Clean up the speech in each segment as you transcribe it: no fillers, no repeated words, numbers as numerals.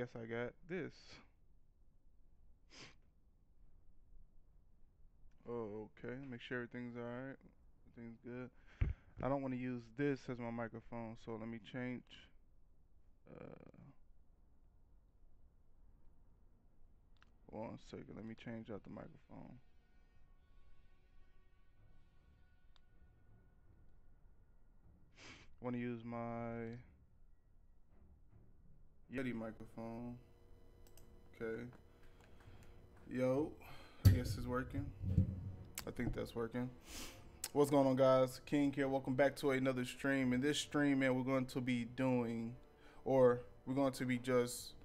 guess I got this. Oh, okay. Make sure everything's alright. Everything's good. I don't want to use this as my microphone, so let me change. Uh, 1 second. Let me change out the microphone. I want to use my Yeti microphone. Okay. Yo, I guess it's working. I think that's working. What's going on, guys? King here. Welcome back to another stream. In this stream, man, we're going to be doing, or we're going to be just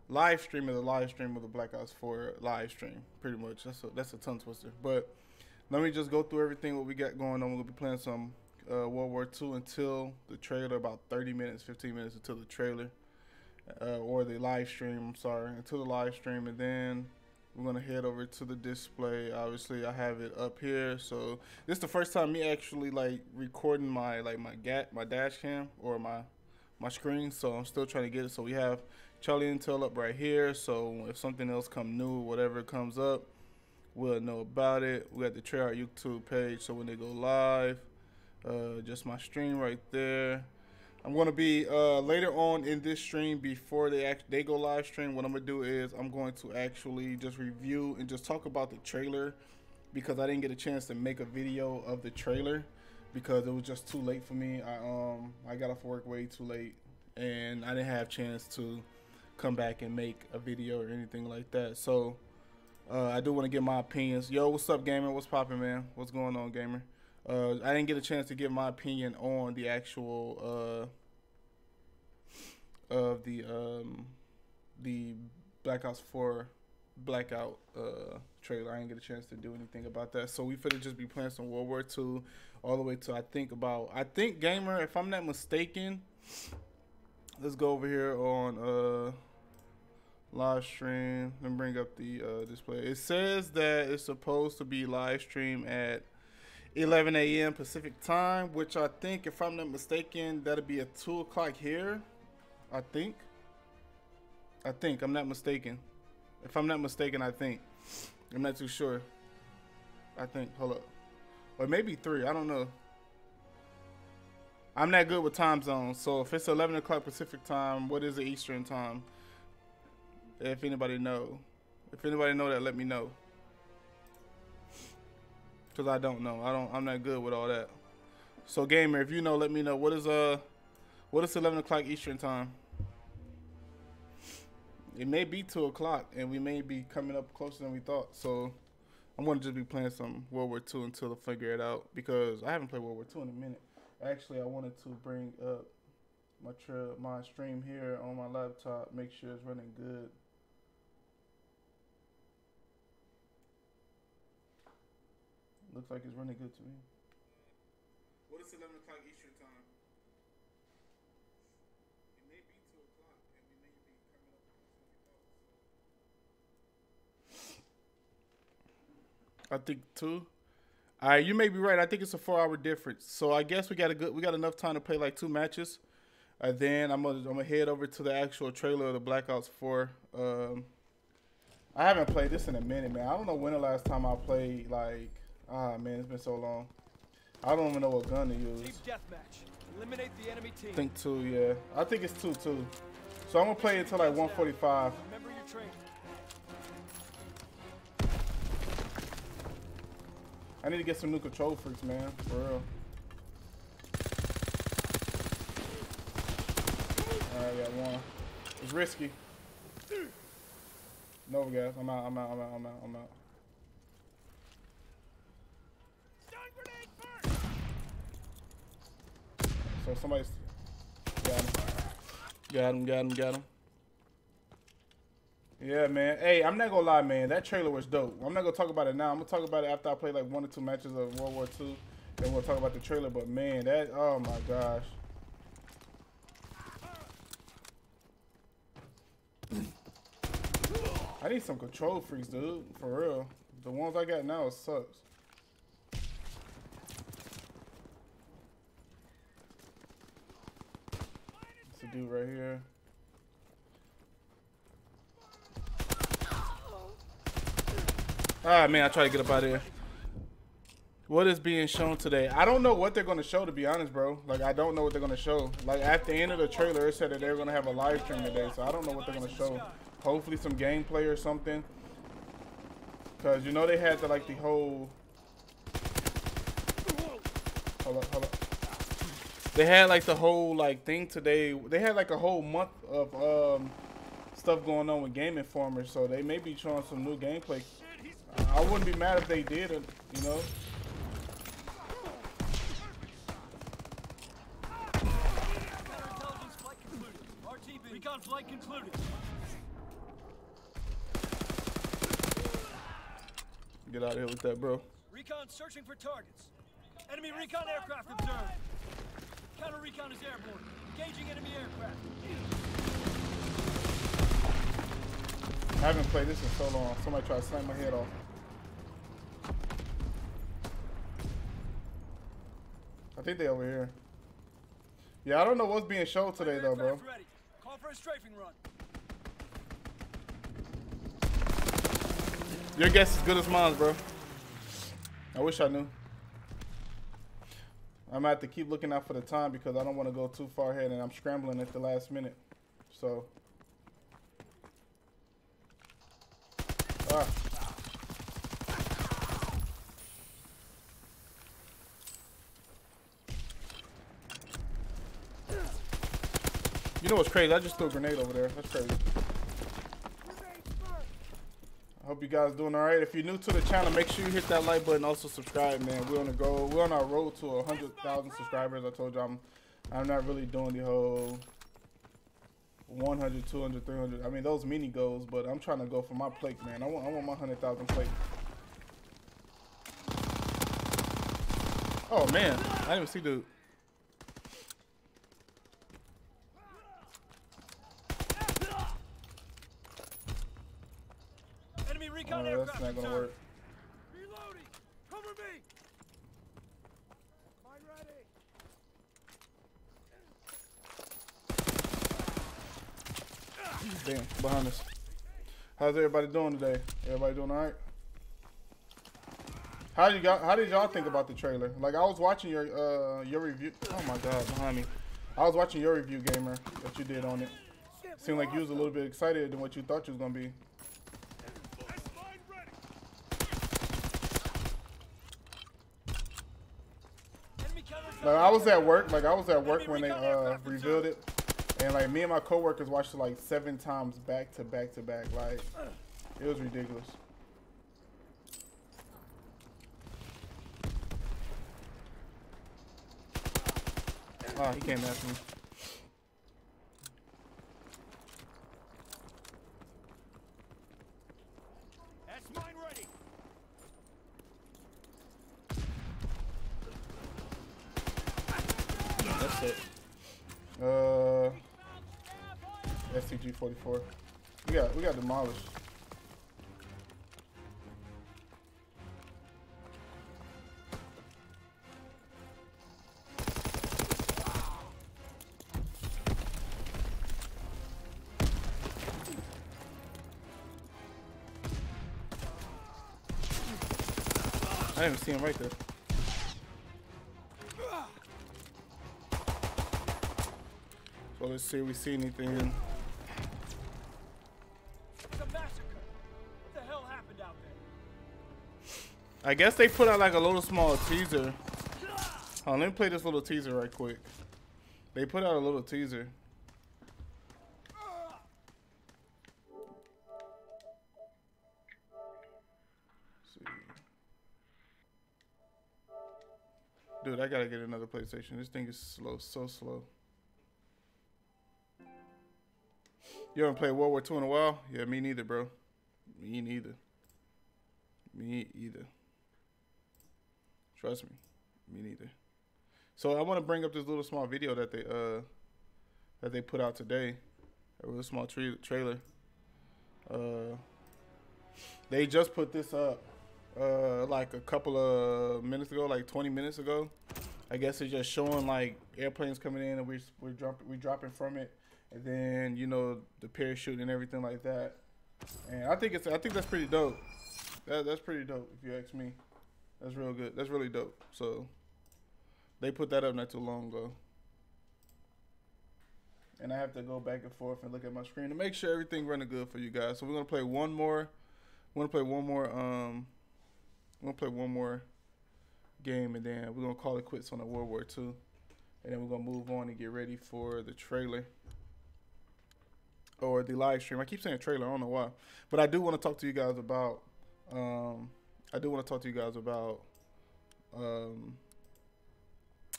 live streaming the live stream of the BLACKOUT 4 live stream. Pretty much. That's a tongue twister. But let me just go through everything what we got going on. We're gonna be playing some World War II until the trailer, about 30 minutes, 15 minutes until the trailer, or the live stream. I'm sorry, until the live stream, and then we're gonna head over to the display. Obviously, I have it up here, so this is the first time me actually like recording my my dash cam or my screen. So I'm still trying to get it. So we have Charlie Intel up right here. So if something else come new, whatever comes up, we'll know about it. We got the Treyarch YouTube page, so when they go live, just my stream right there. I'm gonna be later on in this stream before they go live stream. What I'm gonna do is I'm going to actually just review and just talk about the trailer, because I didn't get a chance to make a video of the trailer because it was just too late for me. I got off work way too late and I didn't have a chance to come back and make a video or anything like that. So I do want to get my opinions. Yo, what's up, gamer? What's poppin', man? What's going on, gamer? I didn't get a chance to give my opinion on the actual of the BLACKOUT 4 Blackout trailer. I didn't get a chance to do anything about that. So we finna just be playing some World War II all the way to I think gamer, if I'm not mistaken. Let's go over here on live stream and bring up the display. It says that it's supposed to be live stream at 11 a.m. Pacific time, which I think, if I'm not mistaken, that'll be at 2 o'clock here. I think I'm not mistaken. If I'm not mistaken, I'm not too sure. Hold up, or maybe 3. I don't know. I'm not good with time zones, so if it's 11 o'clock Pacific time, what is the Eastern time? If anybody know that, let me know. Cause I don't know. I'm not good with all that. So gamer, if you know, let me know. What is 11 o'clock Eastern time? It may be 2 o'clock, and we may be coming up closer than we thought. So I'm gonna just be playing some World War II until I figure it out, because I haven't played World War II in a minute. Actually, I wanted to bring up my stream here on my laptop, make sure it's running good. Looks like it's running good to me. What is 11 o'clock Eastern time? It may be 2 o'clock, and we may be coming up with something else. I think 2. All right, you may be right. I think it's a 4-hour difference. So I guess we got enough time to play like 2 matches. Then I'm gonna head over to the actual trailer of the BLACKOUT 4. I haven't played this in a minute, man. I don't know when the last time I played, like. Man, it's been so long. I don't even know what gun to use. Team deathmatch. Eliminate the enemy team. I think 2, yeah. I think it's 2 too. So I'm gonna play until like 1:45. Remember your training. I need to get some new control freaks, man. For real. Alright, got 1. It's risky. No, guys. I'm out. So somebody's got him. Yeah, man. Hey, I'm not gonna lie, man. That trailer was dope. I'm not gonna talk about it now. I'm gonna talk about it after I play like 1 or 2 matches of World War II. Then we'll talk about the trailer. But man, oh my gosh. I need some control freaks, dude. For real. The ones I got now sucks. It's a dude right here. Ah, man, I try to get up out of here. What is being shown today? I don't know what they're going to show, to be honest, bro. Like, I don't know what they're going to show. Like, at the end of the trailer, it said that they're going to have a live stream today, so I don't know what they're going to show. Hopefully some gameplay or something. Because, you know, they had the whole... Hold up. They had, like, the whole, like, thing today. They had, like, a whole month of stuff going on with Game Informer, so they may be showing some new gameplay. I wouldn't be mad if they did, you know? Recon flight concluded. Get out of here with that, bro. Recon searching for targets. Enemy recon aircraft observed. Counter recon is airborne. Engaging enemy aircraft. I haven't played this in so long. Somebody tried to slam my head off. I think they over here. Yeah, I don't know what's being shown today though, bro. Ready. Call for a strafing run. Your guess is as good as mine, bro. I wish I knew. I'm gonna have to keep looking out for the time because I don't want to go too far ahead and I'm scrambling at the last minute. So. You know what's crazy? I just threw a grenade over there. That's crazy. I hope you guys doing all right. If you're new to the channel, make sure you hit that like button. Also subscribe, man. We're on the go. We're on our road to 100,000 subscribers. I told you I'm not really doing the whole 100, 200, 300. I mean those mini goals, but I'm trying to go for my plate, man. I want my 100,000 plate. Oh man, I didn't even see dude. Oh, that's not gonna work. Reloading. Cover me. Mine ready. Damn, behind us. How's everybody doing today? Everybody doing all right? How did y'all think about the trailer? Like I was watching your review. Oh my God, behind me. I was watching your review, Gamer, that you did on it. Seemed like you was a little bit excited than what you thought you was gonna be. Like I was at work when they revealed it, and like me and my coworkers watched it like 7 times back to back to back. Like it was ridiculous. Oh, he came after me. That's mine ready. That's it. STG-44. We got demolished. I didn't even see him right there. So let's see if we see anything. It's a massacre. What the hell happened out there? I guess they put out like a little small teaser. Hold on, let me play this little teaser right quick. They put out a little teaser. Dude, I gotta get another PlayStation. This thing is slow, so slow. You haven't played World War II in a while? Yeah, me neither, bro. Me neither. Me either. Trust me. Me neither. So I want to bring up this little small video that they put out today. A real small trailer. They just put this up like a couple of minutes ago, like 20 minutes ago. I guess it's just showing like airplanes coming in and we're dropping from it, and then you know the parachute and everything like that. And I think that's pretty dope. That's pretty dope if you ask me. That's real good. That's really dope. So they put that up not too long ago. And I have to go back and forth and look at my screen to make sure everything running good for you guys. So we're gonna play one more. We're gonna play one more. We're gonna play one more game, and then we're gonna call it quits on the World War II, and then we're gonna move on and get ready for the trailer or the live stream. I keep saying trailer. I don't know why, but I do want to talk to you guys about.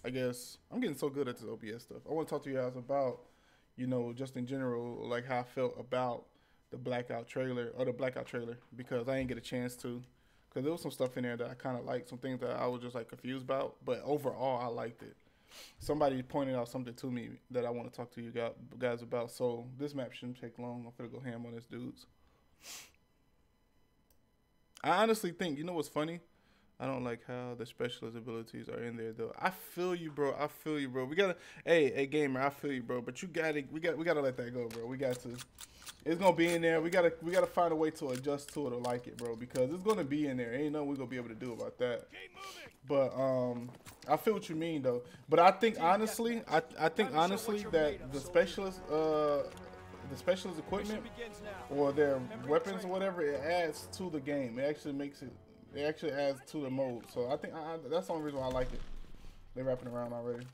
I guess I'm getting so good at this OBS stuff. I want to talk to you guys about, you know, just in general, like how I felt about the Blackout trailer because I didn't get a chance to, because there was some stuff in there that I kind of liked, some things that I was just like confused about, but overall I liked it. Somebody pointed out something to me that I want to talk to you guys about. So this map shouldn't take long. I'm gonna go ham on this, dudes. I honestly think, you know what's funny? I don't like how the specialist abilities are in there though. I feel you, bro. We gotta, hey, gamer, I feel you, bro. But we gotta let that go, bro. We got to. It's gonna be in there. We gotta find a way to adjust to it or like it, bro, because it's gonna be in there. Ain't nothing we're gonna be able to do about that. But I feel what you mean though. But I think honestly, that the specialist equipment or their weapons or whatever, it adds to the game. It actually makes it. It actually adds to the mode. So I think that's the only reason why I like it. They're wrapping around already.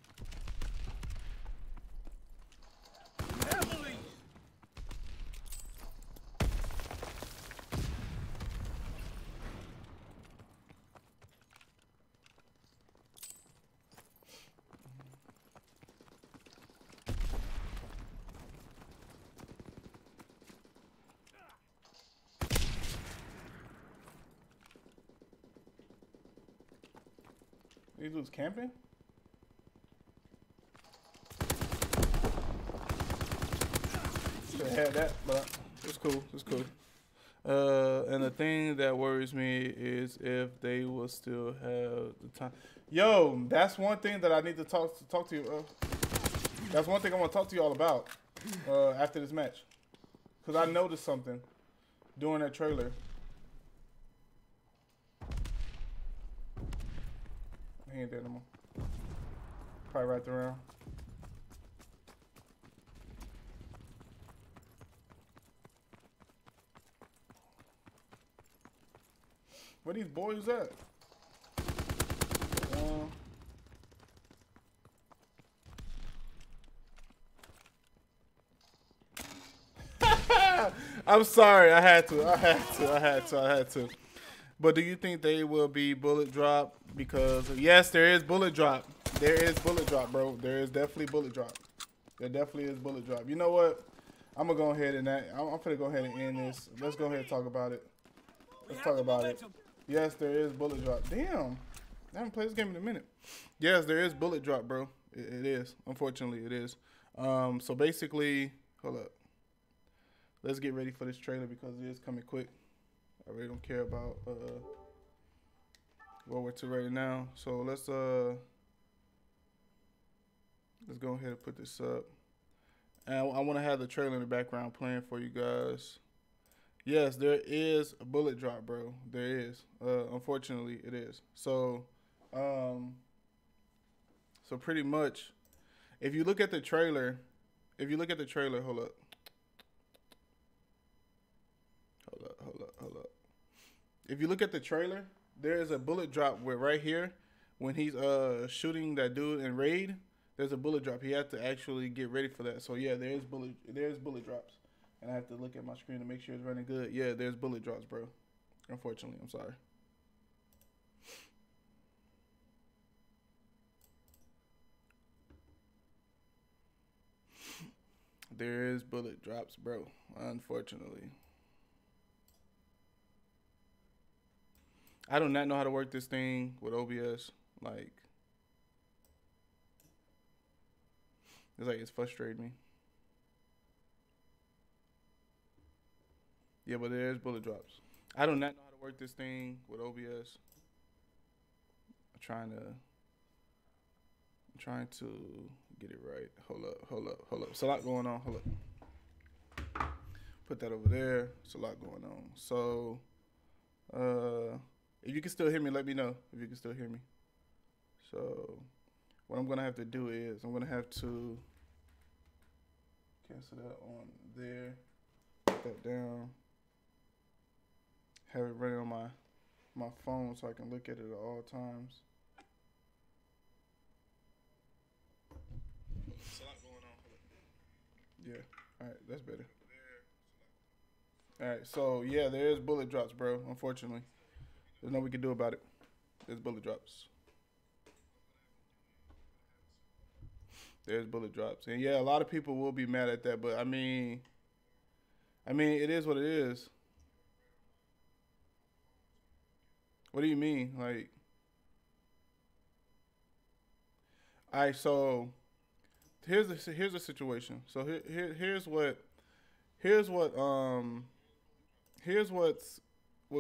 These dudes camping? Should have had that, but it's cool. It's cool. And the thing that worries me is if they will still have the time. Yo, that's one thing that I need to talk to you. That's one thing I want to talk to you all about after this match, because I noticed something during that trailer. He ain't there no more. Probably wrapped around. Where these boys at? I'm sorry. I had to. But do you think they will be bullet drop? Because yes, there is bullet drop. There is bullet drop, bro. There is definitely bullet drop. There definitely is bullet drop. You know what? I'm gonna go ahead and I'm gonna go ahead and end this. Let's go ahead and talk about it. Let's talk about it. Yes, there is bullet drop. Damn, I haven't played this game in a minute. Yes, there is bullet drop, bro. It is. Unfortunately, it is. So basically, hold up. Let's get ready for this trailer because it is coming quick. I really don't care about World War II right now. So let's go ahead and put this up. And I want to have the trailer in the background playing for you guys. Yes, there is a bullet drop, bro. There is. Unfortunately, it is. So, so pretty much, if you look at the trailer, hold up. If you look at the trailer, there is a bullet drop where right here, when he's shooting that dude in raid, there's a bullet drop. He had to actually get ready for that. So yeah, there's bullet drops. And I have to look at my screen to make sure it's running good. Yeah, there's bullet drops, bro. Unfortunately, I'm sorry. There is bullet drops, bro. Unfortunately. I do not know how to work this thing with OBS. Like, it's frustrating me. Yeah, but there's bullet drops. I do not know how to work this thing with OBS. I'm trying to get it right. Hold up. It's a lot going on. Hold up. Put that over there. It's a lot going on. So If you can still hear me, let me know if you can still hear me. So what I'm gonna have to do is I'm gonna have to cancel that on there, put that down, have it running on my phone so I can look at it at all times. There's a lot going on. Yeah. All right, that's better. All right, so yeah, there is bullet drops, bro. Unfortunately, there's nothing we can do about it. There's bullet drops. There's bullet drops, and yeah, a lot of people will be mad at that. But I mean, it is what it is. What do you mean, like? All right, so here's the situation. So here's what here's what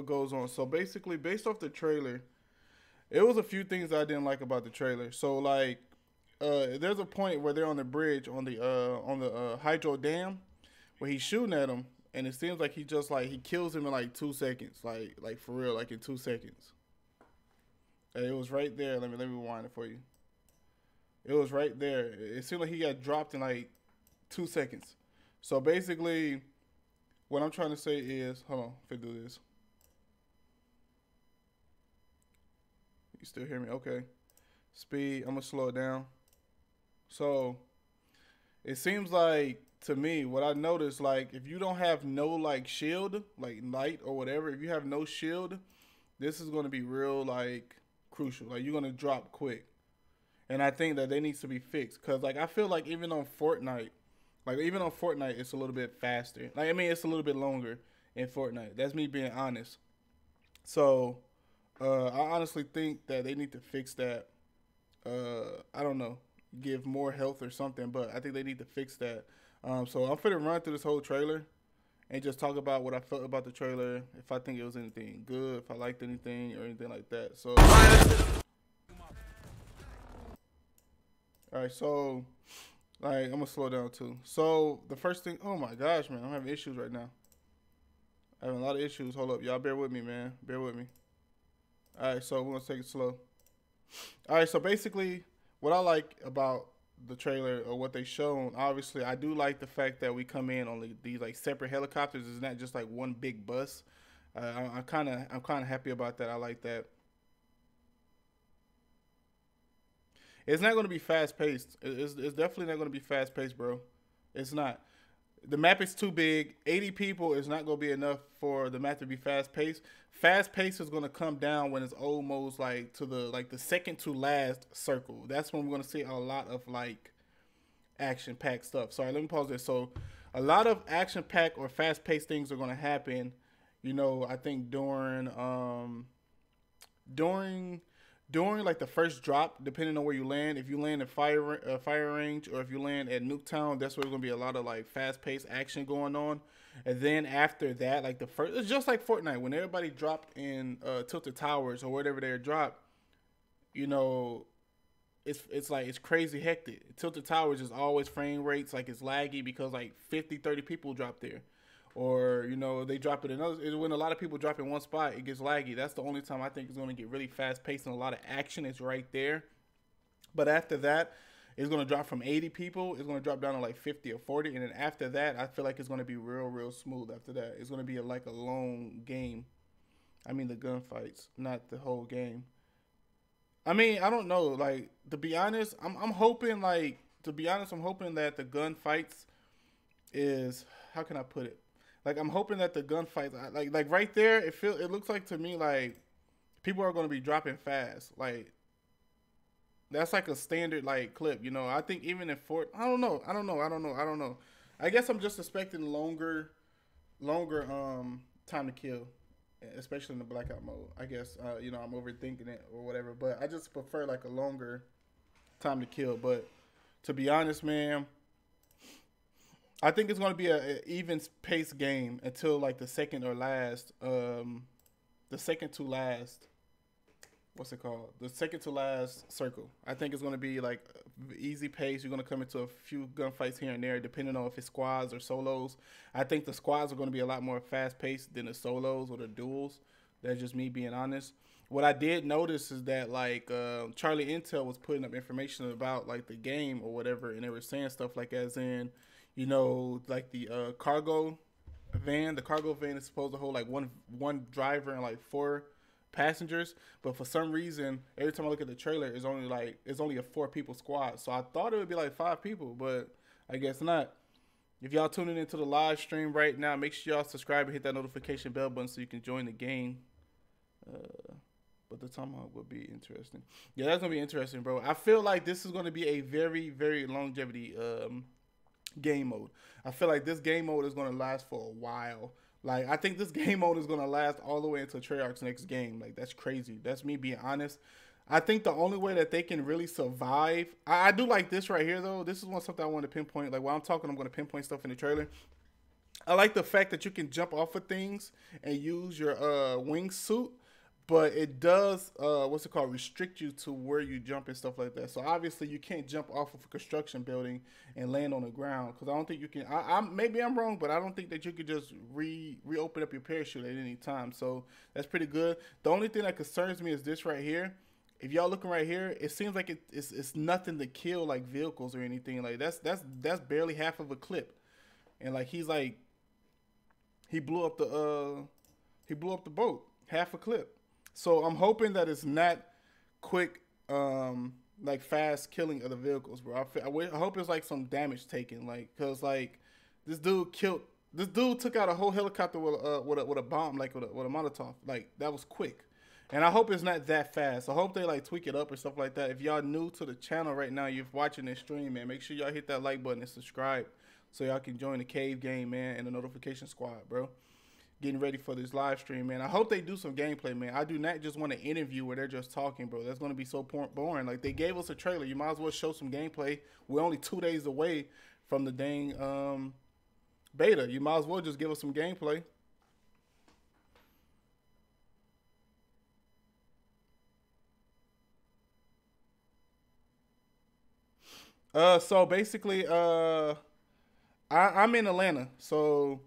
goes on. So basically, based off the trailer, it was a few things I didn't like about the trailer. So like, there's a point where they're on the bridge on the hydro dam, where he's shooting at him, and it seems like he kills him in like 2 seconds, like for real, like in 2 seconds. And it was right there. Let me rewind it for you. It was right there. It seemed like he got dropped in like 2 seconds. So basically, what I'm trying to say is, hold on, if I do this. You still hear me? Okay. Speed, I'm gonna slow it down. So it seems like, to me, what I noticed, like, if you don't have no like shield, like light or whatever, if you have no shield, this is gonna be real like crucial. Like, you're gonna drop quick. And I think that they needs to be fixed. Cause like I feel like even on Fortnite, it's a little bit faster. Like, I mean, it's a little bit longer in Fortnite. That's me being honest. So I honestly think that they need to fix that. I don't know, give more health or something, but I think they need to fix that. So I'm finna run through this whole trailer and just talk about what I felt about the trailer, if I think it was anything good, if I liked anything or anything like that. So, all right, so like I'm gonna slow down too. So the first thing, oh my gosh, man, I'm having issues right now. I'm having a lot of issues. Hold up, y'all, bear with me, man. Bear with me. All right, so we're gonna take it slow. All right, so basically, what I like about the trailer or what they shown, obviously, I do like the fact that we come in on these like separate helicopters. It's not just like one big bus. I'm kind of happy about that. I like that. It's not going to be fast paced. It's definitely not going to be fast paced, bro. It's not. The map is too big. 80 people is not going to be enough for the map to be fast paced. Fast pace is going to come down when it's almost like to the second to last circle. That's when we're going to see a lot of like action packed stuff. Sorry, let me pause this. So a lot of action packed or fast paced things are going to happen. You know, I think during like the first drop, depending on where you land. If you land at fire range, or if you land at Nuketown, that's where there's gonna be a lot of like fast paced action going on. And then after that, like the first, it's just like Fortnite when everybody dropped in Tilted Towers or whatever they dropped. You know, it's like it's crazy hectic. Tilted Towers is always frame rates like it's laggy because like 50, 30 people drop there. Or, you know, they drop it in another. When a lot of people drop in one spot, it gets laggy. That's the only time I think it's going to get really fast paced and a lot of action is right there. But after that, it's going to drop from 80 people. It's going to drop down to like 50 or 40. And then after that, I feel like it's going to be real smooth after that. It's going to be like a long game. I mean, the gunfights, not the whole game. I mean, I don't know. Like, to be honest, I'm hoping that the gunfights is, how can I put it? Like, I'm hoping that the gunfights, like right there, it looks like to me like people are going to be dropping fast. Like, that's like a standard like clip, you know. I think even in I don't know. I guess I'm just expecting longer time to kill, especially in the blackout mode. I guess you know, I'm overthinking it or whatever, but I just prefer like a longer time to kill. But to be honest, man, I think it's going to be an even pace game until like the second to last, what's it called? The second to last circle. I think it's going to be like easy pace. You're going to come into a few gunfights here and there, depending on if it's squads or solos. I think the squads are going to be a lot more fast paced than the solos or the duels. That's just me being honest. What I did notice is that like Charlie Intel was putting up information about like the game or whatever, and they were saying stuff like as in, you know, like the cargo van. The cargo van is supposed to hold like one driver and like 4 passengers, but for some reason, every time I look at the trailer, it's only a 4 people squad. So I thought it would be like 5 people, but I guess not. If y'all tuning into the live stream right now, make sure y'all subscribe and hit that notification bell button so you can join the game. But the tomahawk would be interesting. Yeah, that's gonna be interesting, bro. I feel like this is gonna be a very, very longevity game mode. I feel like this game mode is gonna last for a while. Like, I think this game mode is gonna last all the way into Treyarch's next game. Like, that's crazy. That's me being honest. I think the only way that they can really survive, I do like this right here though. This is something I want to pinpoint. Like while I'm talking, I'm gonna pinpoint stuff in the trailer. I like the fact that you can jump off of things and use your wingsuit, but it does restrict you to where you jump and stuff like that. So obviously you can't jump off of a construction building and land on the ground, because I don't think you can. Maybe I'm wrong, but I don't think that you could just reopen up your parachute at any time. So that's pretty good. The only thing that concerns me is this right here. If y'all looking right here, it seems like it's nothing to kill like vehicles or anything. Like that's barely half of a clip, and like he blew up the boat, half a clip. So I'm hoping that it's not quick, like fast killing of the vehicles, bro. I hope it's like some damage taken, like, cause like this dude took out a whole helicopter with a bomb, like with a Molotov. Like, that was quick. And I hope it's not that fast. I hope they like tweak it up or stuff like that. If y'all new to the channel right now, you're watching this stream, man, make sure y'all hit that like button and subscribe so y'all can join the cave game, man, and the notification squad, bro. Getting ready for this live stream, man. I hope they do some gameplay, man. I do not just want an interview where they're just talking, bro. That's going to be so boring. Like, they gave us a trailer. You might as well show some gameplay. We're only 2 days away from the dang beta. You might as well just give us some gameplay. So basically, I'm in Atlanta. So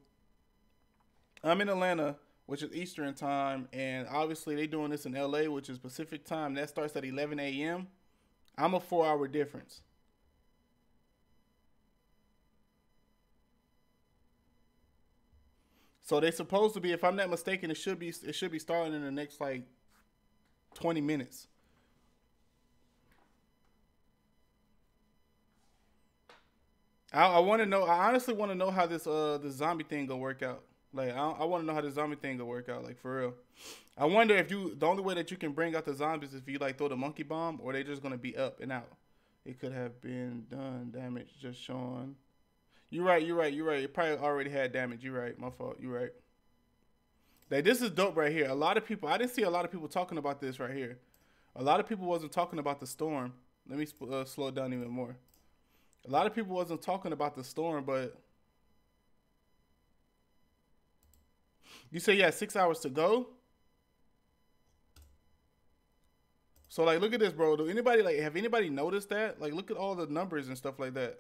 I'm in Atlanta, which is Eastern time, and obviously they doing this in LA, which is Pacific time. That starts at 11 a.m. I'm a 4-hour difference. So they supposed to be, if I'm not mistaken, it should be starting in the next like 20 minutes. I want to know. I honestly want to know how this the zombie thing gonna work out. Like, I want to know how the zombie thing gonna work out. Like, for real. I wonder if the only way that you can bring out the zombies is if you like throw the monkey bomb, or they just gonna be up and out. It could have been done. Damage just showing. You're right. It probably already had damage. You're right. My fault. You're right. Like, this is dope right here. A lot of people. I didn't see a lot of people talking about this right here. A lot of people wasn't talking about the storm. Let me slow it down even more. A lot of people wasn't talking about the storm, but you say you had 6 hours to go. So like, look at this, bro. Have anybody noticed that? Like, look at all the numbers and stuff like that.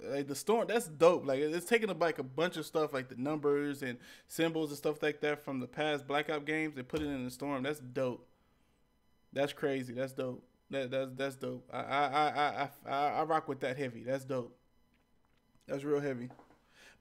Like, the storm, that's dope. Like, it's taking like a bunch of stuff, like the numbers and symbols and stuff like that from the past Blackout games. They put it in the storm. That's dope. That's crazy. That's dope. That's dope. I rock with that heavy. That's dope. That's real heavy.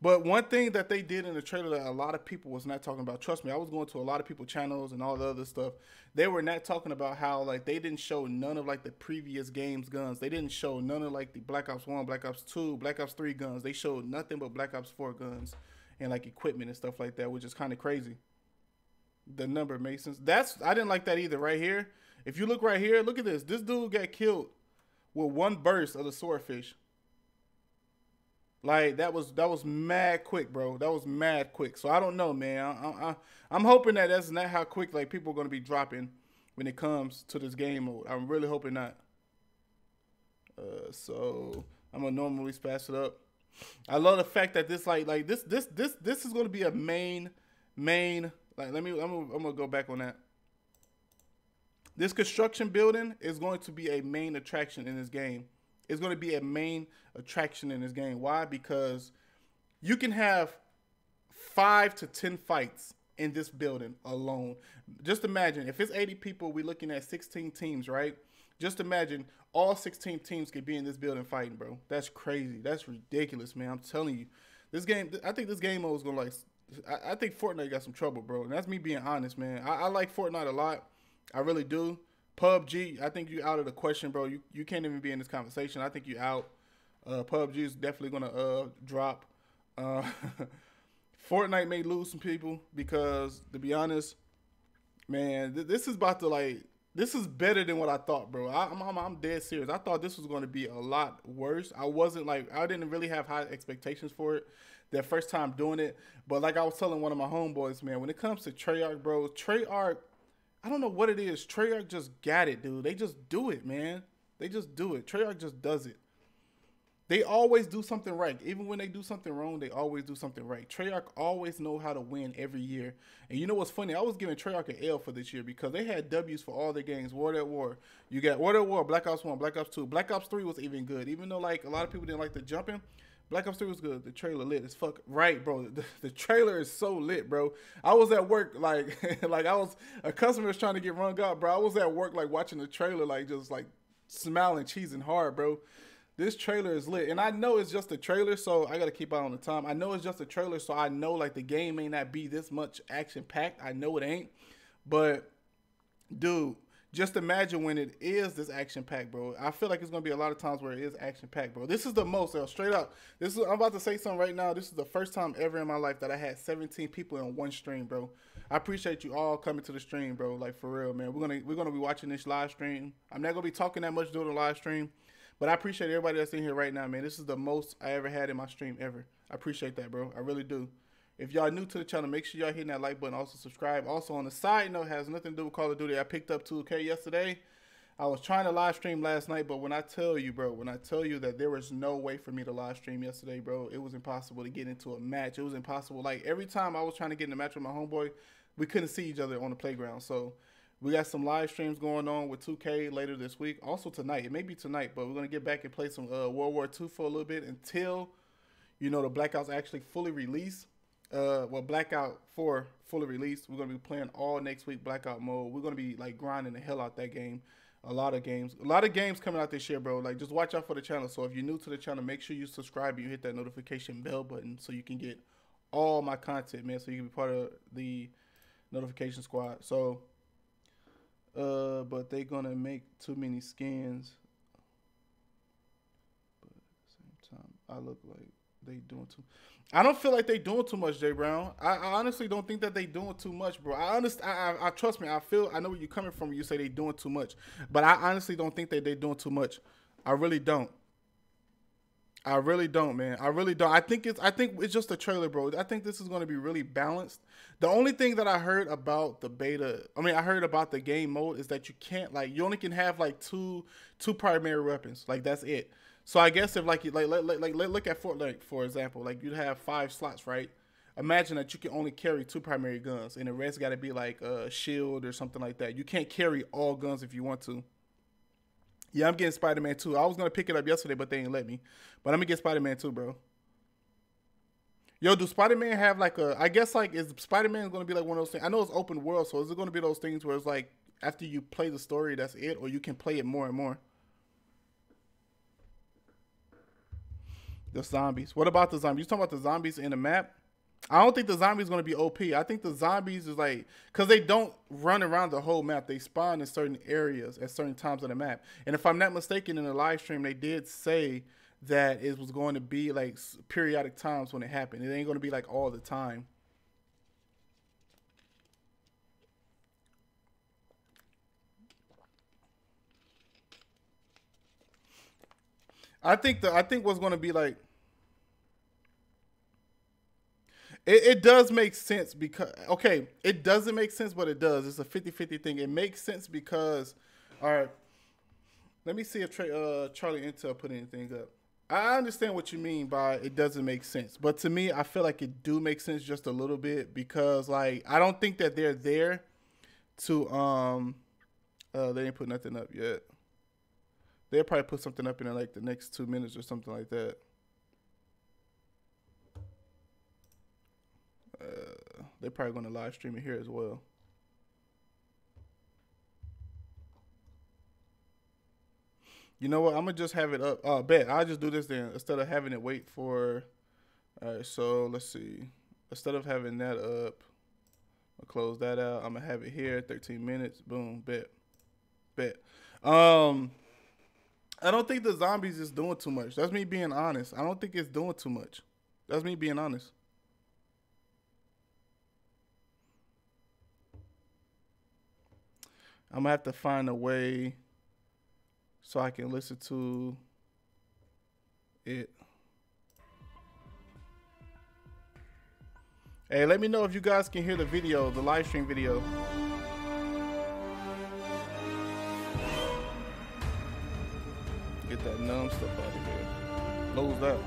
But one thing that they did in the trailer that a lot of people was not talking about, trust me, I was going to a lot of people's channels and all the other stuff. They were not talking about how, like, they didn't show none of like the previous games guns. They didn't show none of like the Black Ops 1, Black Ops 2, Black Ops 3 guns. They showed nothing but Black Ops 4 guns and like equipment and stuff like that, which is kind of crazy. The number makes sense. I didn't like that either. Right here, if you look right here, look at this. This dude got killed with one burst of the swordfish. Like, that was mad quick, bro. That was mad quick. So I don't know, man. I'm hoping that that's not how quick like people are gonna be dropping when it comes to this game mode. I'm really hoping not. So I'm gonna normally pass it up. I love the fact that this this is gonna be a main. Like, I'm gonna go back on that. This construction building is going to be a main attraction in this game. It's going to be a main attraction in this game. Why? Because you can have 5 to 10 fights in this building alone. Just imagine if it's 80 people, we're looking at 16 teams, right? Just imagine all 16 teams could be in this building fighting, bro. That's crazy. That's ridiculous, man. I'm telling you. This game, I think this game mode is going to like, I think Fortnite got some trouble, bro. And that's me being honest, man. I like Fortnite a lot. I really do. PUBG, I think you out of the question, bro. You can't even be in this conversation. I think you out. PUBG is definitely going to drop. Fortnite may lose some people because, to be honest, man, this is about to like, this is better than what I thought, bro. I'm dead serious. I thought this was going to be a lot worse. I didn't really have high expectations for it that first time doing it. But like I was telling one of my homeboys, man, when it comes to Treyarch, bro, Treyarch, I don't know what it is. Treyarch just got it, dude. They just do it, man. They just do it. Treyarch just does it. They always do something right. Even when they do something wrong, they always do something right. Treyarch always know how to win every year. And you know what's funny? I was giving Treyarch an L for this year because they had W's for all their games. World at War. You got World at War, Black Ops 1, Black Ops 2. Black Ops 3 was even good. Even though like a lot of people didn't like the jumping, Black Ops 3 was good. The trailer lit as fuck. Right, bro. The trailer is so lit, bro. I was at work like like I was a customer was trying to get rung out, bro. I was at work like watching the trailer like just like smiling, cheesing hard, bro. This trailer is lit. And I know it's just a trailer, so I got to keep out on the time. I know it's just a trailer, so I know, like, the game may not be this much action-packed. I know it ain't. But, dude, just imagine when it is this action-packed, bro. I feel like it's going to be a lot of times where it is action-packed, bro. This is the most, straight up. I'm about to say something right now. This is the first time ever in my life that I had 17 people in one stream, bro. I appreciate you all coming to the stream, bro. Like, for real, man. We're gonna be watching this live stream. I'm not going to be talking that much during the live stream. But I appreciate everybody that's in here right now, man. This is the most I ever had in my stream ever. I appreciate that, bro. I really do. If y'all new to the channel, make sure y'all hitting that like button. Also subscribe. Also, on the side note, has nothing to do with Call of Duty. I picked up 2K yesterday. I was trying to live stream last night, but when I tell you, bro, that there was no way for me to live stream yesterday, bro, it was impossible to get into a match. It was impossible. Like, every time I was trying to get in a match with my homeboy, we couldn't see each other on the playground. So we got some live streams going on with 2K later this week. Also tonight. It may be tonight, but we're going to get back and play some World War II for a little bit until, you know, the Blackouts actually fully release. Blackout 4 fully released. We're going to be playing all next week Blackout mode. We're going to be, like, grinding the hell out that game. A lot of games coming out this year, bro. Like, just watch out for the channel. So if you're new to the channel, make sure you subscribe and you hit that notification bell button so you can get all my content, man. So you can be part of the notification squad. So but they gonna make too many skins. But at the same time, I look like they doing too. I don't feel like they doing too much, Jay Brown. I honestly don't think that they doing too much, bro. I trust me. I know where you're coming from when you say they doing too much, but I honestly don't think that they doing too much. I really don't. I really don't, man. I really don't. I think it's just a trailer, bro. I think this is going to be really balanced. The only thing that I heard about the beta, I heard about the game mode is that you can't, like, you only can have like two primary weapons. Like, that's it. So I guess if look at Fortnite, for example, like you'd have 5 slots, right? Imagine that you can only carry 2 primary guns and the rest got to be like a shield or something like that. You can't carry all guns if you want to. Yeah, I'm getting Spider-Man 2. I was going to pick it up yesterday, but they didn't let me. But I'm going to get Spider-Man 2, bro. Yo, do Spider-Man have like I guess like, is Spider-Man going to be like one of those things? I know it's open world, so is it going to be those things where it's like, after you play the story, that's it? Or you can play it more and more? The zombies. What about the zombies? You talking about the zombies in the map? I don't think the zombies going to be OP. I think the zombies is like, because they don't run around the whole map. They spawn in certain areas at certain times of the map. And if I'm not mistaken, in the live stream, they did say that it was going to be like periodic times when it happened. It ain't going to be like all the time. I think what's going to be like, it does make sense because, okay, it doesn't make sense, but it does. It's a 50-50 thing. It makes sense because, all right, let me see if Charlie Intel put anything up. I understand what you mean by it doesn't make sense. But to me, I feel like it do make sense just a little bit because, like, I don't think that they're there to, they didn't put nothing up yet. They'll probably put something up in like the next 2 minutes or something like that. They're probably gonna live stream it here as well. You know what? I'm gonna just have it up. Oh, bet I'll just do this then instead of having it wait for. All right, so let's see. Instead of having that up, I'll close that out. I'm gonna have it here. 13 minutes. Boom. Bet. I don't think the zombies is doing too much. That's me being honest. I don't think it's doing too much. That's me being honest. I'm gonna have to find a way so I can listen to it. Hey, let me know if you guys can hear the video, the live stream video. Get that numb stuff out of here. Close that.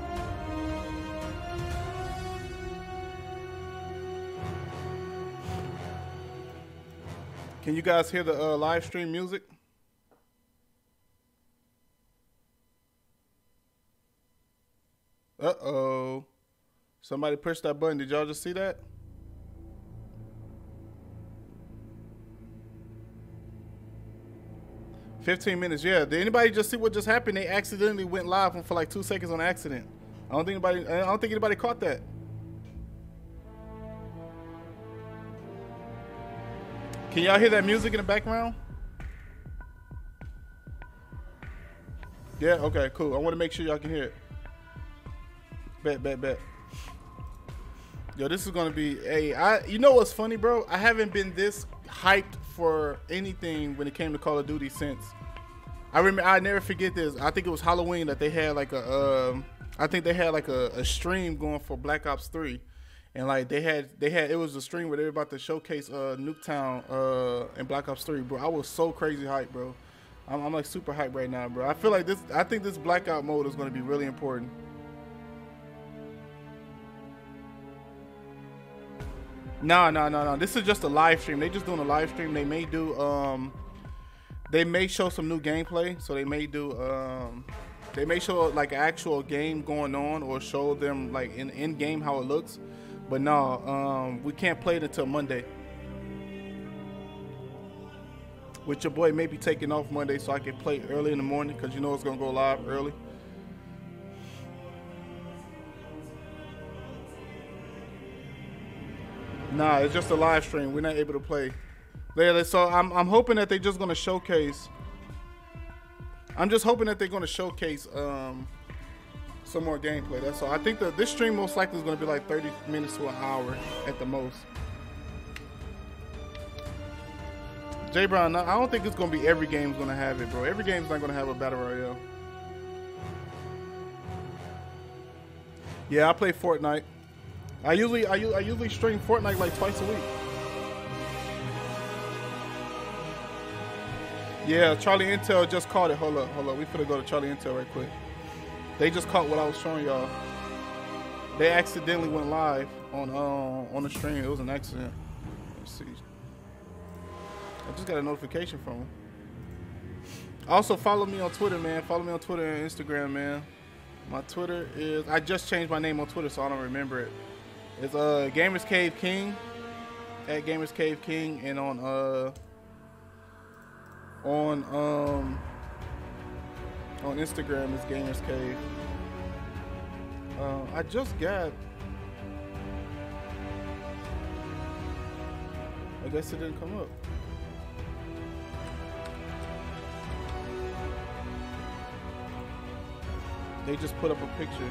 Can you guys hear the live stream music? Uh-oh. Somebody pushed that button. Did y'all just see that? $15 minutes, yeah. Did anybody just see what just happened? They accidentally went live for like 2 seconds on accident. I don't think anybody caught that. Can y'all hear that music in the background? Yeah, okay, cool. I want to make sure y'all can hear it. Bet. Yo, this is gonna be you know what's funny, bro? I haven't been this hyped for anything when it came to Call of Duty since. I never forget this. I think it was Halloween that they had like a stream going for Black Ops 3. And like they had it was a stream where they were about to showcase Nuketown and Black Ops 3, bro. I was so crazy hyped, bro. I'm like super hyped right now, bro. I think this blackout mode is gonna be really important. No. This is just a live stream. They just doing a live stream. They may do they may show some new gameplay. So they may show like an actual game going on or show them like in game how it looks. But no, we can't play it until Monday. Which your boy may be taking off Monday so I can play early in the morning because you know it's gonna go live early. Nah, it's just a live stream. We're not able to play. So I'm hoping that they're just gonna showcase. I'm just hoping that they're gonna showcase some more gameplay. That's all. I think that this stream most likely is gonna be like 30 minutes to an hour at the most. J Brown, I don't think it's gonna be every game's gonna have it, bro. Every game's not gonna have a battle royale. Yeah, I play Fortnite. I usually stream Fortnite like twice a week. Yeah, Charlie Intel just caught it. Hold up. We finna go to Charlie Intel right quick. They just caught what I was showing y'all. They accidentally went live on the stream. It was an accident. Let's see. I just got a notification from them. Also follow me on Twitter, man. Follow me on Twitter and Instagram, man. My Twitter is, I just changed my name on Twitter, so I don't remember it. It's Gamerzkave King, at Gamerzkave King, and on Instagram it's Gamerzkave. I just got, I guess it didn't come up. They just put up a picture.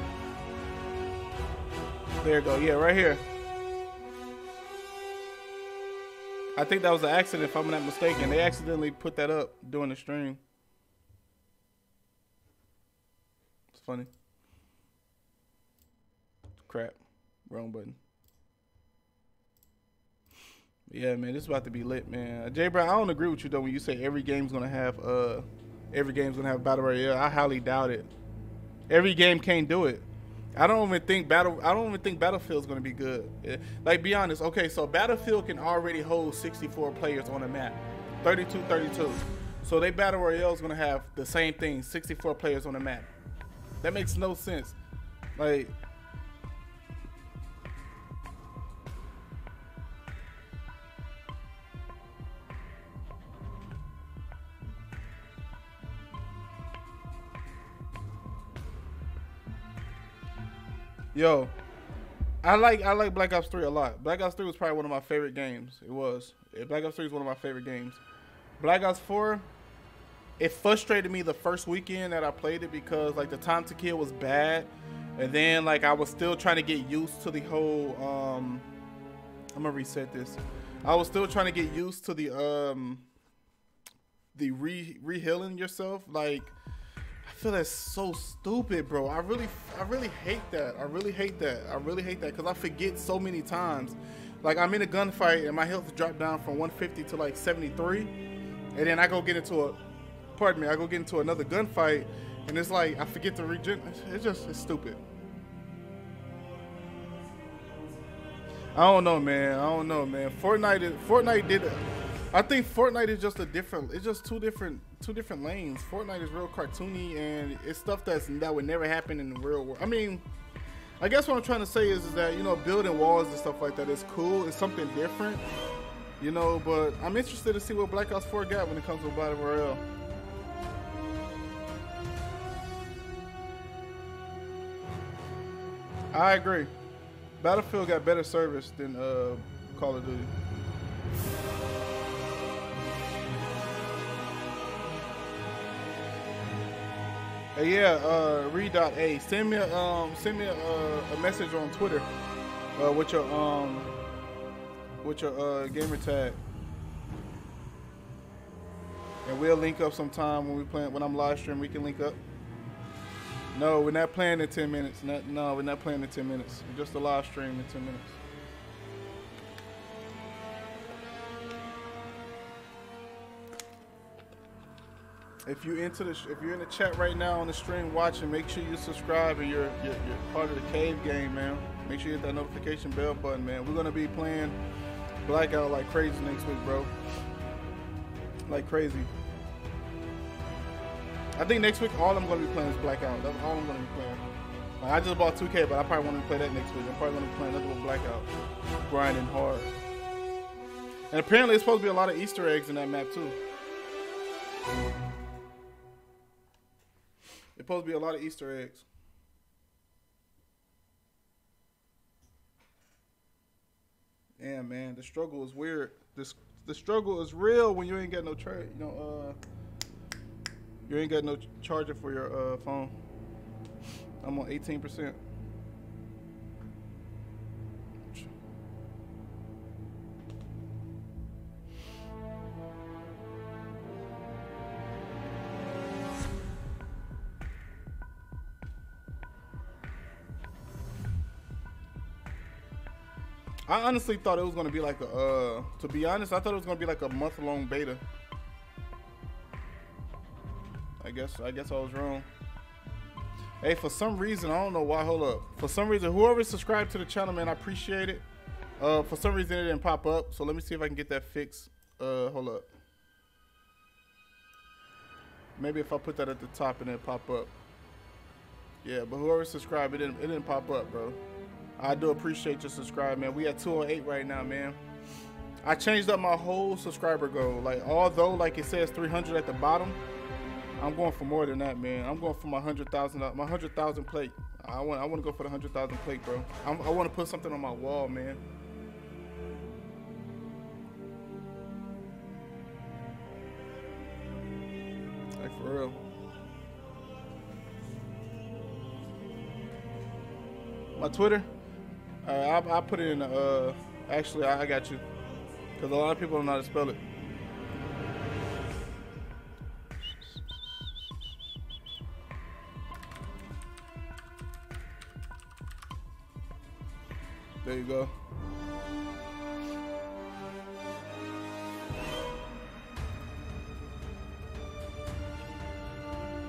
There you go. Yeah, right here. I think that was an accident, if I'm not mistaken. They accidentally put that up during the stream. It's funny. Crap. Wrong button. Yeah, man, this is about to be lit, man. J Brown, I don't agree with you though when you say every game's gonna have battle royale. I highly doubt it. Every game can't do it. I don't even think Battlefield's gonna be good. Like, be honest. Okay, so Battlefield can already hold 64 players on a map, 32. So they battle royale's gonna have the same thing, 64 players on the map. That makes no sense. Like, Yo, I like Black Ops 3 a lot. Black Ops 3 was probably one of my favorite games. It was. Black Ops 3 is one of my favorite games. Black Ops 4, it frustrated me the first weekend that I played it because like the time to kill was bad, and then like I was still trying to get used to the whole. I'm gonna reset this. I was still trying to get used to the re-healing yourself. Like, I feel that's so stupid, bro. I really hate that. I really hate that because I forget so many times. Like, I'm in a gunfight and my health dropped down from 150 to like 73, and then I go get into another gunfight, and it's like I forget to regen. It's stupid. I don't know, man. Fortnite did it. I think Fortnite is just it's just two different lanes. Fortnite is real cartoony, and it's stuff that would never happen in the real world. I mean, I guess what I'm trying to say is that, you know, building walls and stuff like that is cool. It's something different, you know, but I'm interested to see what Black Ops 4 got when it comes to Battle Royale. I agree. Battlefield got better service than Call of Duty. Hey, yeah, Reed.A. Send me a message on Twitter with your gamer tag, and we'll link up sometime when I'm live streaming. We can link up. No, we're not playing in 10 minutes. No, we're not playing in 10 minutes. Just a live stream in 10 minutes. If you're in the chat right now on the stream watching, make sure you subscribe and you're part of the Cave game, man. Make sure you hit that notification bell button, man. We're gonna be playing Blackout like crazy next week, bro. Like crazy. I think next week all I'm going to be playing is Blackout. That's all I'm going to be playing. Like, I just bought 2K, but I probably want to play that next week. I'm probably going to be playing another one, Blackout. Grinding hard. And apparently it's supposed to be a lot of Easter eggs in that map too. It's supposed to be a lot of Easter eggs. Yeah, man, the struggle is weird. The struggle is real when you ain't got no trade, you ain't got no charger for your phone. I'm on 18%. I honestly thought it was gonna be like a, to be honest, I thought it was gonna be like a month-long beta. I guess I was wrong. Hey, for some reason, I don't know why, hold up. For some reason, whoever subscribed to the channel, man, I appreciate it. For some reason, it didn't pop up, so let me see if I can get that fixed. Hold up. Maybe if I put that at the top and then pop up. Yeah, but whoever subscribed, it didn't pop up, bro. I do appreciate your subscribe, man. We at 208 right now, man. I changed up my whole subscriber goal. Like, although, like it says 300 at the bottom, I'm going for more than that, man. I'm going for my 100,000 plate. I want to go for the 100,000 plate, bro. I want to put something on my wall, man. Like, for real. My Twitter, I put it in the, actually, I got you. Because a lot of people don't know how to spell it. There you go.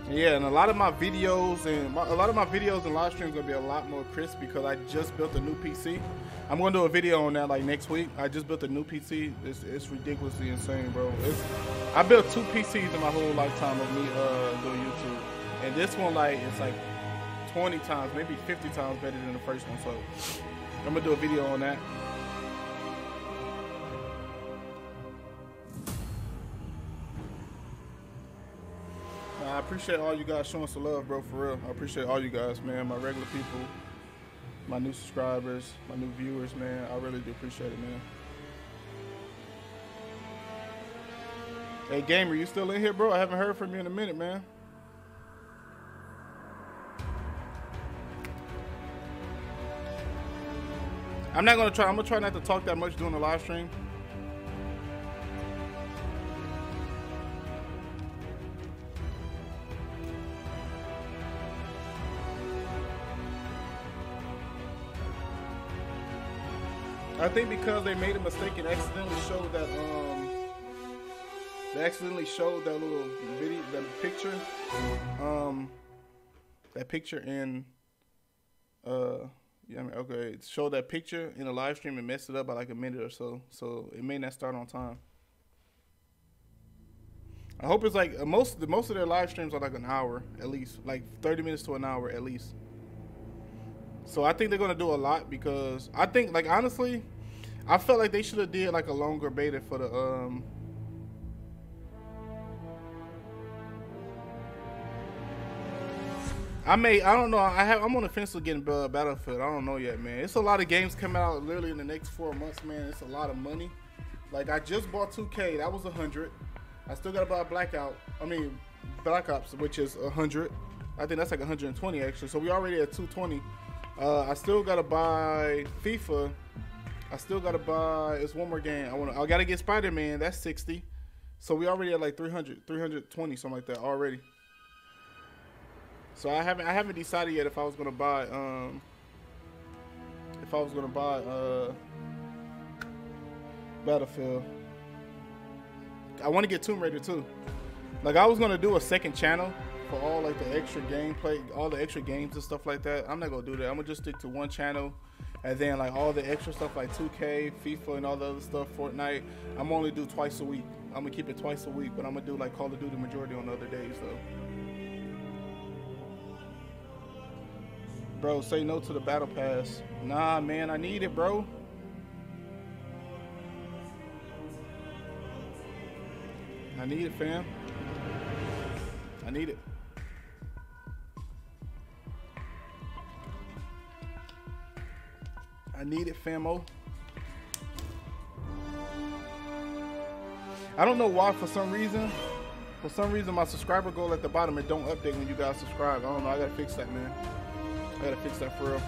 Yeah, and a lot of my videos and live streams gonna be a lot more crisp because I just built a new PC. I'm gonna do a video on that like next week. I just built a new PC. It's ridiculously insane, bro. I built 2 PCs in my whole lifetime of me doing YouTube, and this one it's like 20 times, maybe 50 times better than the first one. So I'm gonna do a video on that. I appreciate all you guys showing some love, bro, for real. I appreciate all you guys, man, my regular people. my new subscribers, my new viewers, man. I really do appreciate it, man. Hey, Gamer, you still in here, bro? I haven't heard from you in a minute, man. I'm gonna try not to talk that much during the live stream. I think because they made a mistake and accidentally showed that that little video, that picture in yeah, I mean, okay, it showed that picture in a live stream and messed it up by like a minute or so, so it may not start on time. I hope it's like most of their live streams are like an hour at least, like 30 minutes to an hour at least. So I think they're gonna do a lot because I think, like, honestly, I felt like they should have did like a longer beta for the I don't know. I'm on the fence of getting Battlefield. I don't know yet, man. It's a lot of games coming out literally in the next 4 months, man. It's a lot of money. Like, I just bought 2K. That was 100. I still gotta buy Black Ops, which is 100. I think that's like 120 actually. So we already at 220. I still gotta buy FIFA. I still gotta buy. It's one more game. I gotta get Spider-Man. That's 60. So we already at like 300, 320, something like that already. So I haven't decided yet if I was gonna buy Battlefield. I want to get Tomb Raider too. Like, I was gonna do a second channel for all like the extra gameplay, all the extra games and stuff like that. I'm not gonna do that. I'm gonna just stick to one channel, and then like all the extra stuff like 2K, FIFA, and all the other stuff, Fortnite, I'm only do twice a week. I'm gonna keep it twice a week, but I'm gonna do like Call of Duty majority on the other days though. Bro, say no to the battle pass. Nah, man, I need it, bro. I need it, fam. I need it. I need it, famo. I don't know why, for some reason my subscriber goal at the bottom, it don't update when you guys subscribe. I don't know. I gotta fix that, man. I gotta fix that for real.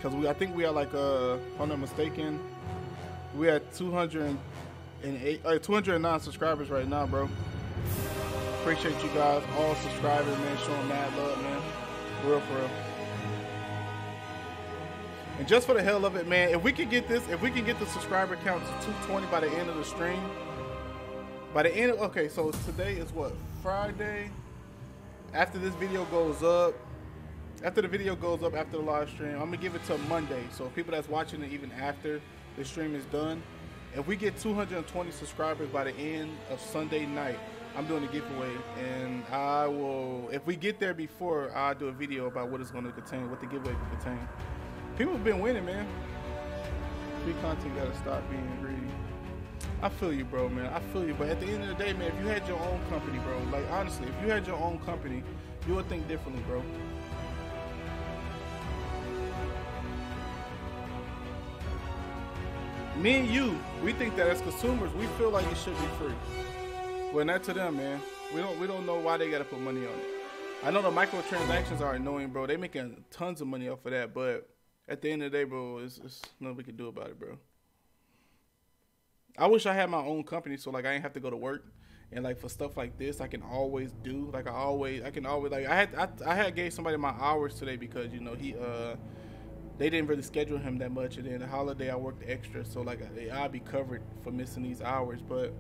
Cause I think we are like, if I'm not mistaken, we at 209 subscribers right now, bro. Appreciate you guys, all subscribers, man, showing mad love, man. For real, for real. And just for the hell of it, man, if we can get the subscriber count to 220 by the end of the stream, okay, so today is what, Friday? After this video goes up, after the live stream, I'm gonna give it till Monday. So people that's watching it even after the stream is done, if we get 220 subscribers by the end of Sunday night, I'm doing a giveaway, and I will, if we get there before, I'll do a video about what it's gonna contain, what the giveaway will contain. People have been winning, man. Free content gotta stop being greedy. I feel you, bro, man. I feel you, but at the end of the day, man, if you had your own company, bro, like, honestly, if you had your own company, you would think differently, bro. Me and you, we think that as consumers, we feel like it should be free. Well, not to them, man. We don't know why they gotta put money on it. I know the microtransactions are annoying, bro. They making tons of money off of that, but at the end of the day, bro, it's nothing we can do about it, bro. I wish I had my own company, so like I ain't have to go to work, and like for stuff like this, I can always do. Like I had gave somebody my hours today because, you know, they didn't really schedule him that much, and then the holiday I worked extra, so like I'll be covered for missing these hours. But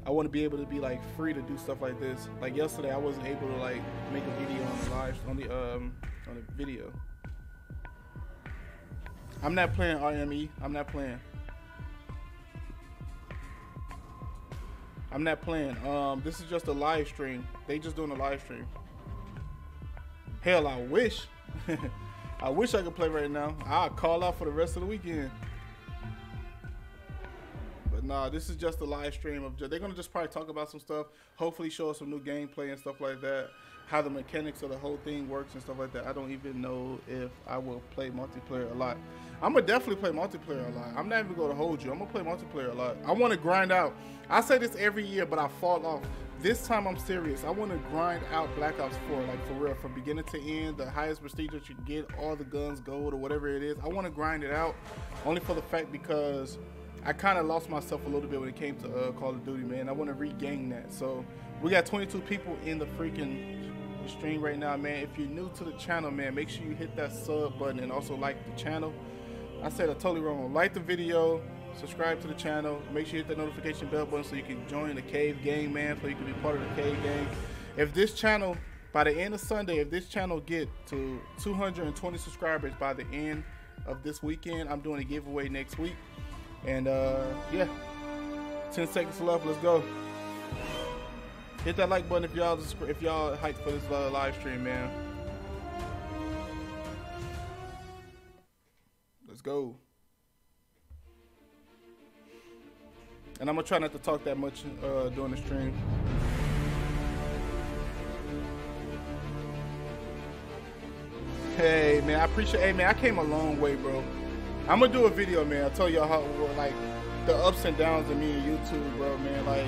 I want to be able to be like free to do stuff like this. Like yesterday, I wasn't able to like make a video on the live on the video. I'm not playing RME. I'm not playing. This is just a live stream. They just doing a live stream. Hell, I wish. I wish I could play right now. I'll call out for the rest of the weekend. But nah, this is just a live stream of they're gonna just probably talk about some stuff. Hopefully show us some new gameplay and stuff like that. how the mechanics of the whole thing works and stuff like that, I don't even know if I will play multiplayer a lot. I'm gonna definitely play multiplayer a lot. I'm not even gonna hold you. I'm gonna play multiplayer a lot. I want to grind out. I say this every year, but I fall off. This time I'm serious. I want to grind out Black Ops 4, like for real, from beginning to end, the highest prestige that you can get, all the guns, gold, or whatever it is. I want to grind it out, only for the fact because I kind of lost myself a little bit when it came to Call of Duty, man. I want to regain that. So we got 22 people in the freaking stream right now, man. If you're new to the channel, man, make sure you hit that sub button and also like the channel. I said it totally wrong. Like the video, subscribe to the channel, make sure you hit that notification bell button so you can join the Cave gang, man, so you can be part of the Cave gang. If this channel, by the end of Sunday, if this channel get to 220 subscribers by the end of this weekend, I'm doing a giveaway next week. And yeah, 10 seconds left, let's go. Hit that like button if y'all hyped for this live stream, man. Let's go. And I'm gonna try not to talk that much during the stream. Hey man, I appreciate. Hey man, I came a long way, bro. I'm gonna do a video, man. I'll tell y'all how like the ups and downs of me and YouTube, bro, man. Like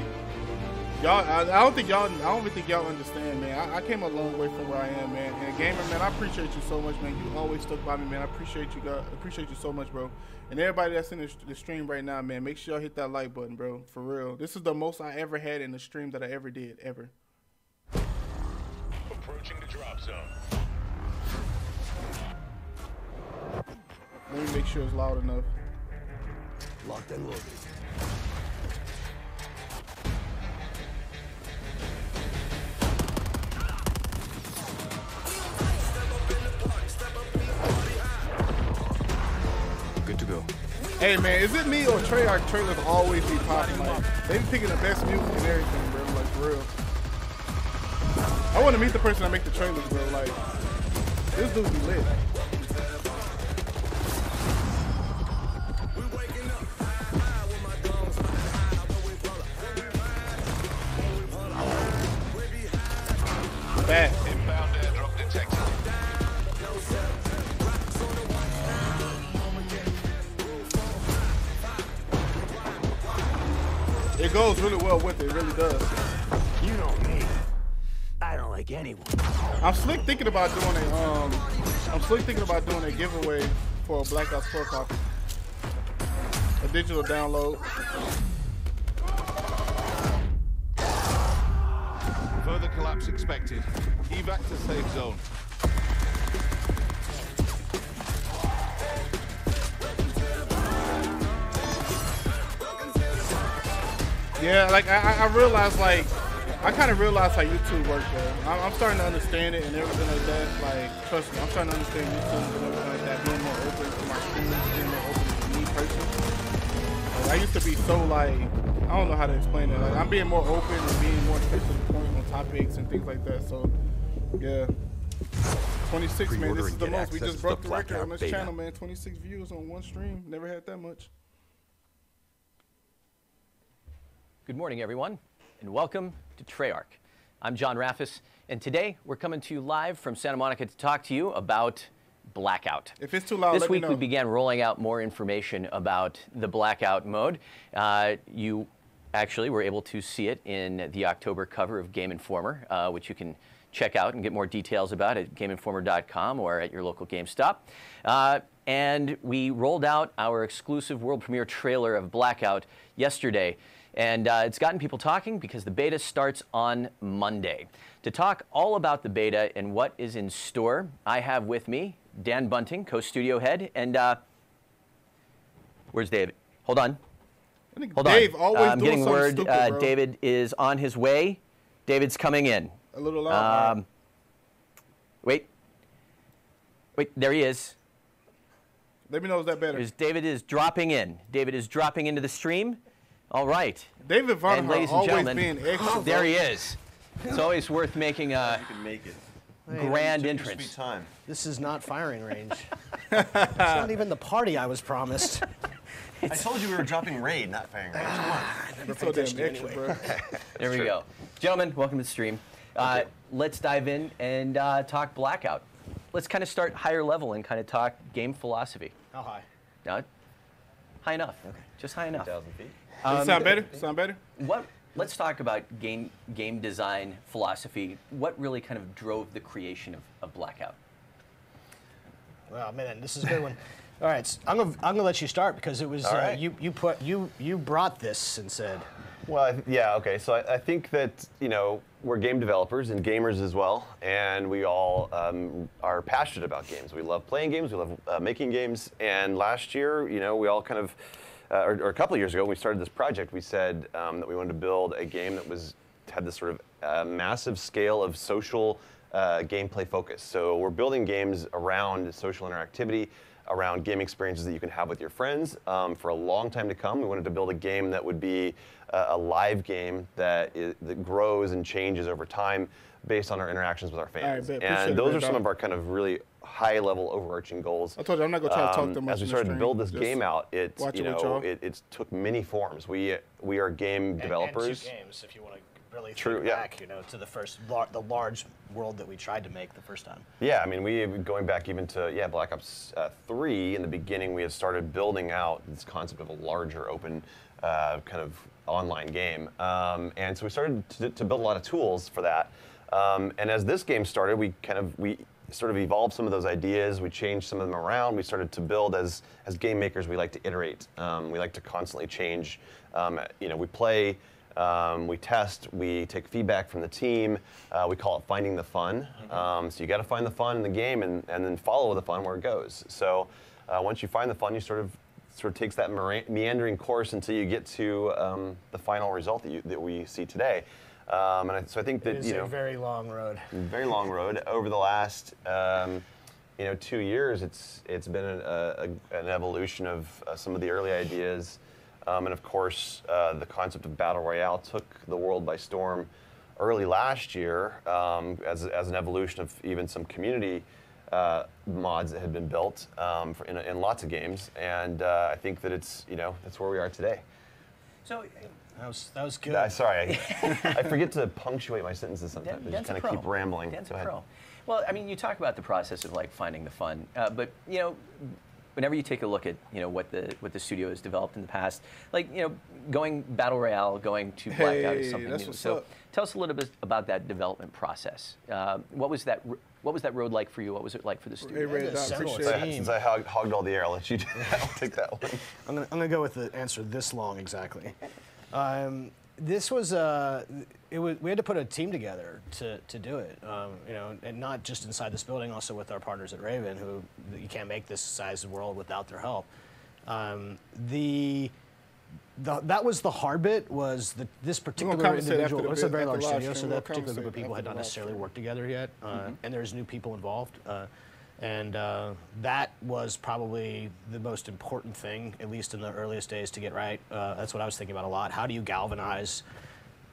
y'all, I don't even think y'all understand, man. I came a long way from where I am, man. And Gamer, man, I appreciate you so much, man. You always stuck by me, man. I appreciate you, guys. I appreciate you so much, bro. And everybody that's in the stream right now, man, make sure y'all hit that like button, bro. For real. This is the most I ever had in the stream that I ever did, ever. Approaching the drop zone. Let me make sure it's loud enough. Locked and loaded. Good to go. Hey man, is it me or Treyarch trailers always be popping? Like, they be picking the best music and everything, bro. Like for real. I want to meet the person that make the trailers, bro. Like, this dude be lit. Bad. Inbound airdrop detected. It goes really well with it. It really does. You know me. I don't like anyone. I'm slick thinking about doing a giveaway for a Black Ops 4 copy. A digital download. Further collapse expected. Evac to safe zone. Yeah, like I realized, like I kind of realized how YouTube works, though. I'm starting to understand it and everything like that. Like, trust me, I'm starting to understand YouTube and everything like that. Being more open to my streams, being more open to me personally. Like, I used to be so like, I don't know how to explain it. Like, I'm being more open and being more straight to the point on topics and things like that. So, yeah. 26, man. This is the most. We just broke the record on this channel, man. 26 views on one stream. Never had that much. Good morning, everyone, and welcome to Treyarch. I'm John Raffis, and today we're coming to you live from Santa Monica to talk to you about Blackout. If it's too loud, this let me week know. we began rolling out more information about the Blackout mode. You actually were able to see it in the October cover of Game Informer, which you can check out and get more details about at GameInformer.com or at your local GameStop. And we rolled out our exclusive world premiere trailer of Blackout yesterday. And it's gotten people talking because the beta starts on Monday. To talk all about the beta and what is in store, I have with me Dan Bunting, co-studio head, and where's David? Hold on. I think Hold Dave on. always I'm doing getting something word stupid, bro. David is on his way. David's coming in. A little loud. Wait, there he is. Let me know, is that better? David is dropping in. David is dropping into the stream. All right. David Von And Hart ladies and always gentlemen, being extra. there he is. It's always worth making a You can make it. grand Took your entrance. sweet time. This is not firing range. It's not even the party I was promised. I told you we were dropping raid, not firing range. Come on. He's so damn extra, bro. There we go. Gentlemen, welcome to the stream. Let's dive in and talk Blackout. Let's kind of start higher level and kind of talk game philosophy. How high? High enough. Okay. Just high enough. 1,000 feet. Does it sound better? Sound better? Let's talk about game design philosophy. What really kind of drove the creation of Blackout? Well, man, this is a good one. All right, so I'm gonna let you start because it was right. you brought this and said. Well, yeah, okay. So I think that, we're game developers and gamers as well, and we all are passionate about games. We love playing games, we love making games, and last year, we all kind of, or a couple of years ago, when we started this project, we said that we wanted to build a game that had this sort of massive scale of social gameplay focus. So we're building games around social interactivity, around game experiences that you can have with your friends for a long time to come. We wanted to build a game that would be a live game that grows and changes over time based on our interactions with our fans. All right, and those are some of our kind of really high-level overarching goals. I told you I'm not gonna try to talk too much. As we started to build this game out, it took many forms. We are game developers. And 2 games, if you want to really True, think yeah. back, to the large world that we tried to make the first time. Yeah, I mean, going back even to Black Ops 3. In the beginning, we had started building out this concept of a larger open kind of online game, and so we started to build a lot of tools for that. And as this game started, we sort of evolved some of those ideas. We changed some of them around. We started to build as game makers. We like to iterate. We like to constantly change. We play. We test, we take feedback from the team, we call it finding the fun. So you got to find the fun in the game and then follow the fun where it goes. So once you find the fun, you sort of takes that meandering course until you get to the final result that we see today. So I think that, It is a very long road. Very long road. Over the last 2 years, it's been an evolution of some of the early ideas. And of course, the concept of Battle Royale took the world by storm early last year as an evolution of even some community mods that had been built in lots of games. And I think that that's where we are today. So that was good. Sorry, I forget to punctuate my sentences sometimes. I just kind of keep rambling. Dan's Go a ahead. pro. Well, I mean, you talk about the process of finding the fun, but whenever you take a look at what the studio has developed in the past, going Battle Royale, going to Blackout is something new. So tell us a little bit about that development process. What was that road like for you? What was it like for the studio? Hey, Ray, I appreciate it. Since I hogged all the air, I'll let you I'll take that one. I'm gonna go with the answer this long exactly. This was we had to put a team together to do it, and not just inside this building, also with our partners at Raven, who you can't make this size world without their help. That was the hard bit. Was this particular individual? It was a very large studio, so that particular group of people had not necessarily worked together yet, and there's new people involved. And that was probably the most important thing, at least in the earliest days, to get right. That's what I was thinking about a lot. How do you galvanize?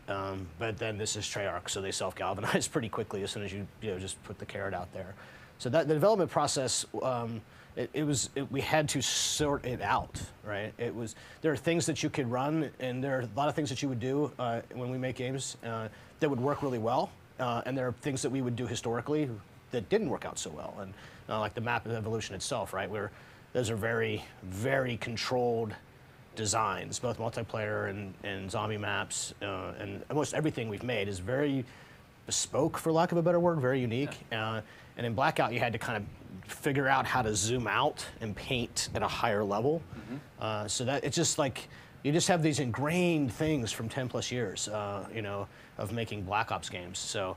But then this is Treyarch, so they self-galvanize pretty quickly as soon as you just put the carrot out there. So that the development process, we had to sort it out, right? There are things that you could run, and there are a lot of things that you would do when we make games that would work really well, and there are things that we would do historically that didn't work out so well, and like the map of evolution itself, right? Those are very, very controlled designs, both multiplayer and zombie maps, and almost everything we've made is very bespoke, for lack of a better word, very unique. Yeah. And in Blackout, you had to kind of figure out how to zoom out and paint at a higher level. So that it's just you just have these ingrained things from 10 plus years, of making Black Ops games. So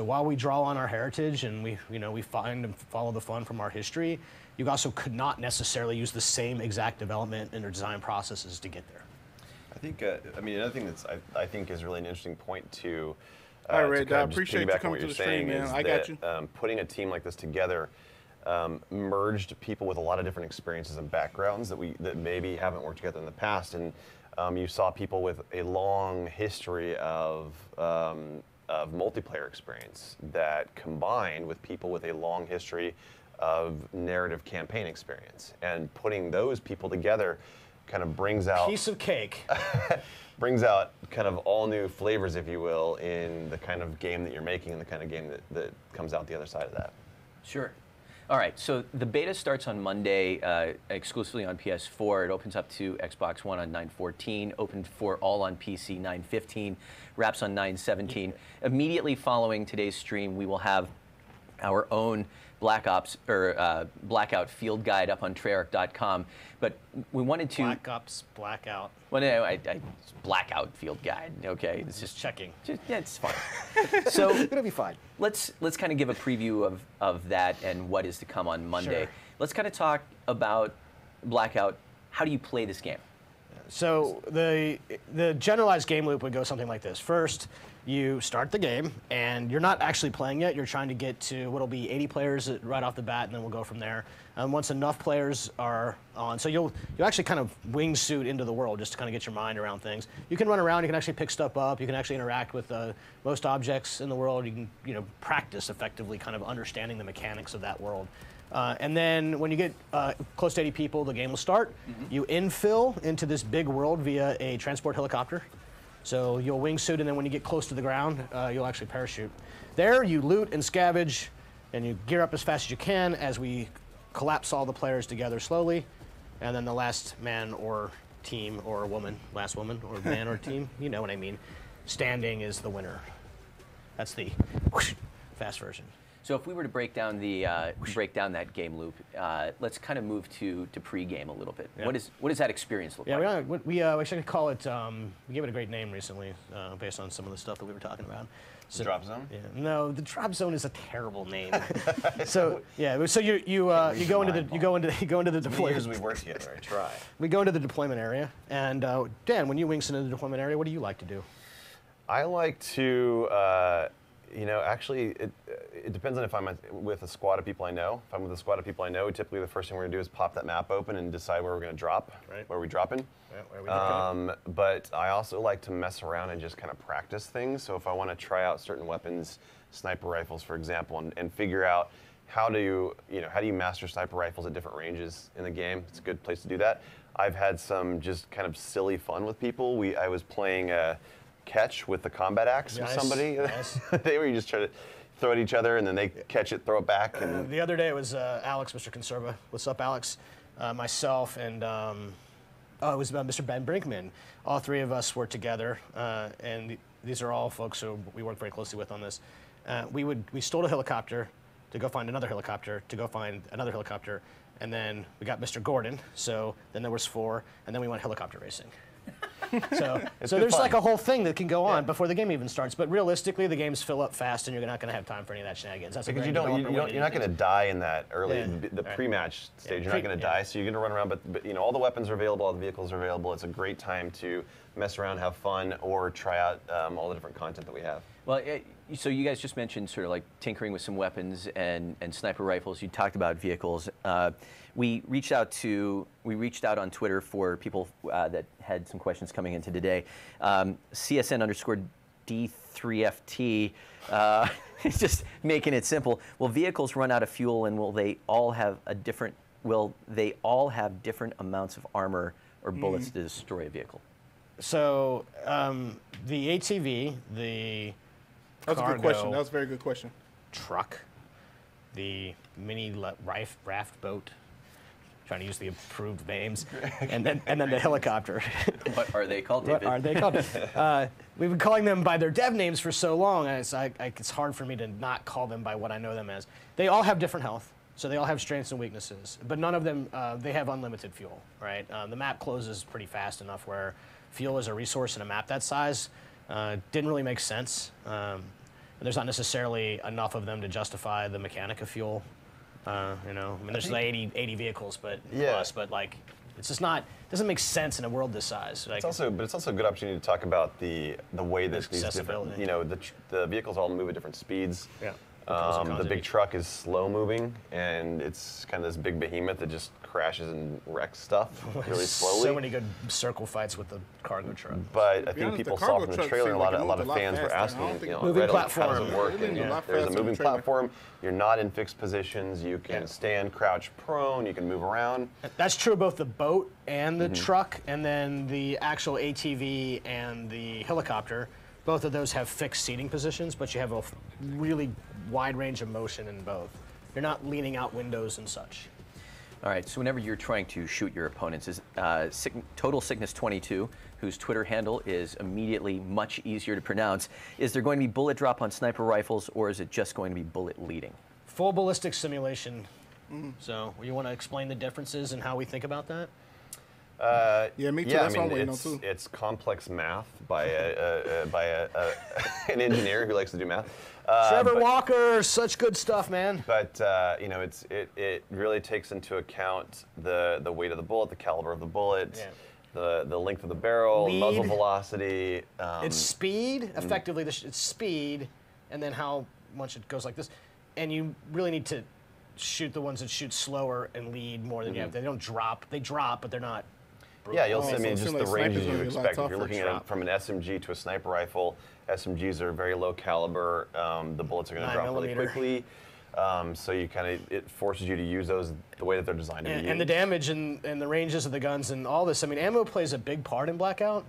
while we draw on our heritage and we find and follow the fun from our history, you also could not necessarily use the same exact development and design processes to get there. I think, another thing I think is really an interesting point to. All right, Red, I kind of appreciate you coming to the stream, man. I got you. Putting a team like this together merged people with a lot of different experiences and backgrounds that maybe haven't worked together in the past, and you saw people with a long history of multiplayer experience that combined with people with a long history of narrative campaign experience, and putting those people together kind of brings out piece of cake. brings out kind of all new flavors, if you will, in the kind of game that you're making and the kind of game that comes out the other side of that. Sure. All right, so the beta starts on Monday, exclusively on PS4. It opens up to Xbox One on 9/14, opened for all on PC 9/15, wraps on 9/17. Immediately following today's stream, we will have our own Blackout field guide up on Treyarch.com. But we wanted to Black Ops Blackout. Well, no, Blackout field guide. Okay, it's just checking. Yeah, it's fine. So it'll be fine. Let's kind of give a preview of that and what is to come on Monday. Sure. Let's kind of talk about Blackout. How do you play this game? So the generalized game loop would go something like this. First, you start the game, and you're not actually playing yet. You're trying to get to what'll be 80 players right off the bat, and then we'll go from there. Once enough players are on, so you'll actually kind of wingsuit into the world just to kind of get your mind around things. You can run around. You can actually pick stuff up. You can actually interact with most objects in the world. You can practice effectively, kind of understanding the mechanics of that world. And then when you get close to 80 people, the game will start. You infill into this big world via a transport helicopter. So you'll wingsuit, and then when you get close to the ground, you'll actually parachute. There, you loot and scavenge, and you gear up as fast as you can as we collapse all the players together slowly. And then the last man or team or woman, last woman or man or team, you know what I mean, standing is the winner. That's the fast version. So if we were to break down that game loop, let's kind of move to pre-game a little bit. Yeah. What does that experience look like? We actually call it. We gave it a great name recently, based on some of the stuff that we were talking about. So, drop zone? Yeah, no, the drop zone is a terrible name. So yeah, so you go into the deployment. As we work together, I try. We go into the deployment area, and Dan, when you wings into the deployment area, what do you like to do? I like to. Actually, it depends on if I'm with a squad of people I know. If I'm with a squad of people I know, typically the first thing we're going to do is pop that map open and decide where we're going to drop, where we dropping. Yeah, where we dropping. But I also like to mess around and just kind of practice things. So if I want to try out certain weapons, sniper rifles, for example, and figure out how do you master sniper rifles at different ranges in the game. It's a good place to do that. I've had some just kind of silly fun with people. I was playing catch with the combat axe with somebody. Nice. Where you just try to throw at each other and then they catch it, throw it back. And the other day it was Alex, Mr. Conserva. What's up, Alex? Myself and it was Mr. Ben Brinkman. All three of us were together, and these are all folks who we work very closely with on this. We stole a helicopter to go find another helicopter, to go find another helicopter, and then we got Mr. Gordon. So then there was 4, and then we went helicopter racing. So there's fun. like a whole thing that can go on before the game even starts. But realistically, the games fill up fast, and you're not going to have time for any of that shenanigans. That's because you're not going to die in that early pre-match stage. You're not going to die, so you're going to run around. But all the weapons are available, all the vehicles are available. It's a great time to mess around, have fun, or try out all the different content that we have. Well, so you guys just mentioned sort of like tinkering with some weapons and sniper rifles. You talked about vehicles. We reached out on Twitter for people that had some questions coming into today. CSN_D3FT is just making it simple. Will vehicles run out of fuel, and will they all have different amounts of armor or bullets to destroy a vehicle? So the ATV, the That's a good question. That was a very good question. Truck, the mini raft boat, trying to use the approved names, and then the helicopter. What are they called, David? What are they called? We've been calling them by their dev names for so long, and it's hard for me to not call them by what I know them as. They all have different health, so they all have strengths and weaknesses, but none of them, they have unlimited fuel, right? The map closes pretty fast enough where fuel as a resource in a map that size didn't really make sense. There's not necessarily enough of them to justify the mechanic of fuel. I mean, there's like 80 vehicles, but like, it's just not. It doesn't make sense in a world this size. Like, it's also a good opportunity to talk about the way that these different, the vehicles all move at different speeds. Yeah. The big truck is slow moving, and it's kind of this big behemoth that just crashes and wrecks stuff really slowly. So many good circle fights with the cargo truck. But I think people saw from the trailer, a lot of fans were asking, you know, moving platform. How does it work? And there's a moving platform. You're not in fixed positions. You can stand, crouch, prone. You can move around. That's true of both the boat and the truck, and then the actual ATV and the helicopter. Both of those have fixed seating positions, but you have a really wide range of motion in both. You're not leaning out windows and such. All right, so whenever you're trying to shoot your opponents, is Total Sickness 22, whose Twitter handle is immediately much easier to pronounce, is there going to be bullet drop on sniper rifles, or is it just going to be bullet leading? Full ballistic simulation. So you want to explain the differences and how we think about that? Yeah, me too. Yeah, That's what I'm waiting on too. It's complex math by an engineer who likes to do math. Trevor Walker, such good stuff, man. But you know, it really takes into account the weight of the bullet, the caliber of the bullet, the length of the barrel, muzzle velocity. It's speed, effectively. It's speed, and then how much it goes like this. And you really need to shoot the ones that shoot slower and lead more than you have. They don't drop. They drop, but they're not. Yeah, you'll see. I mean, so just the ranges you expect. If you're looking at it from an SMG to a sniper rifle, SMGs are very low caliber. The bullets are going to drop really quickly. So you it forces you to use those the way that they're designed to be used. And the damage and the ranges of the guns and all this. I mean, ammo plays a big part in Blackout.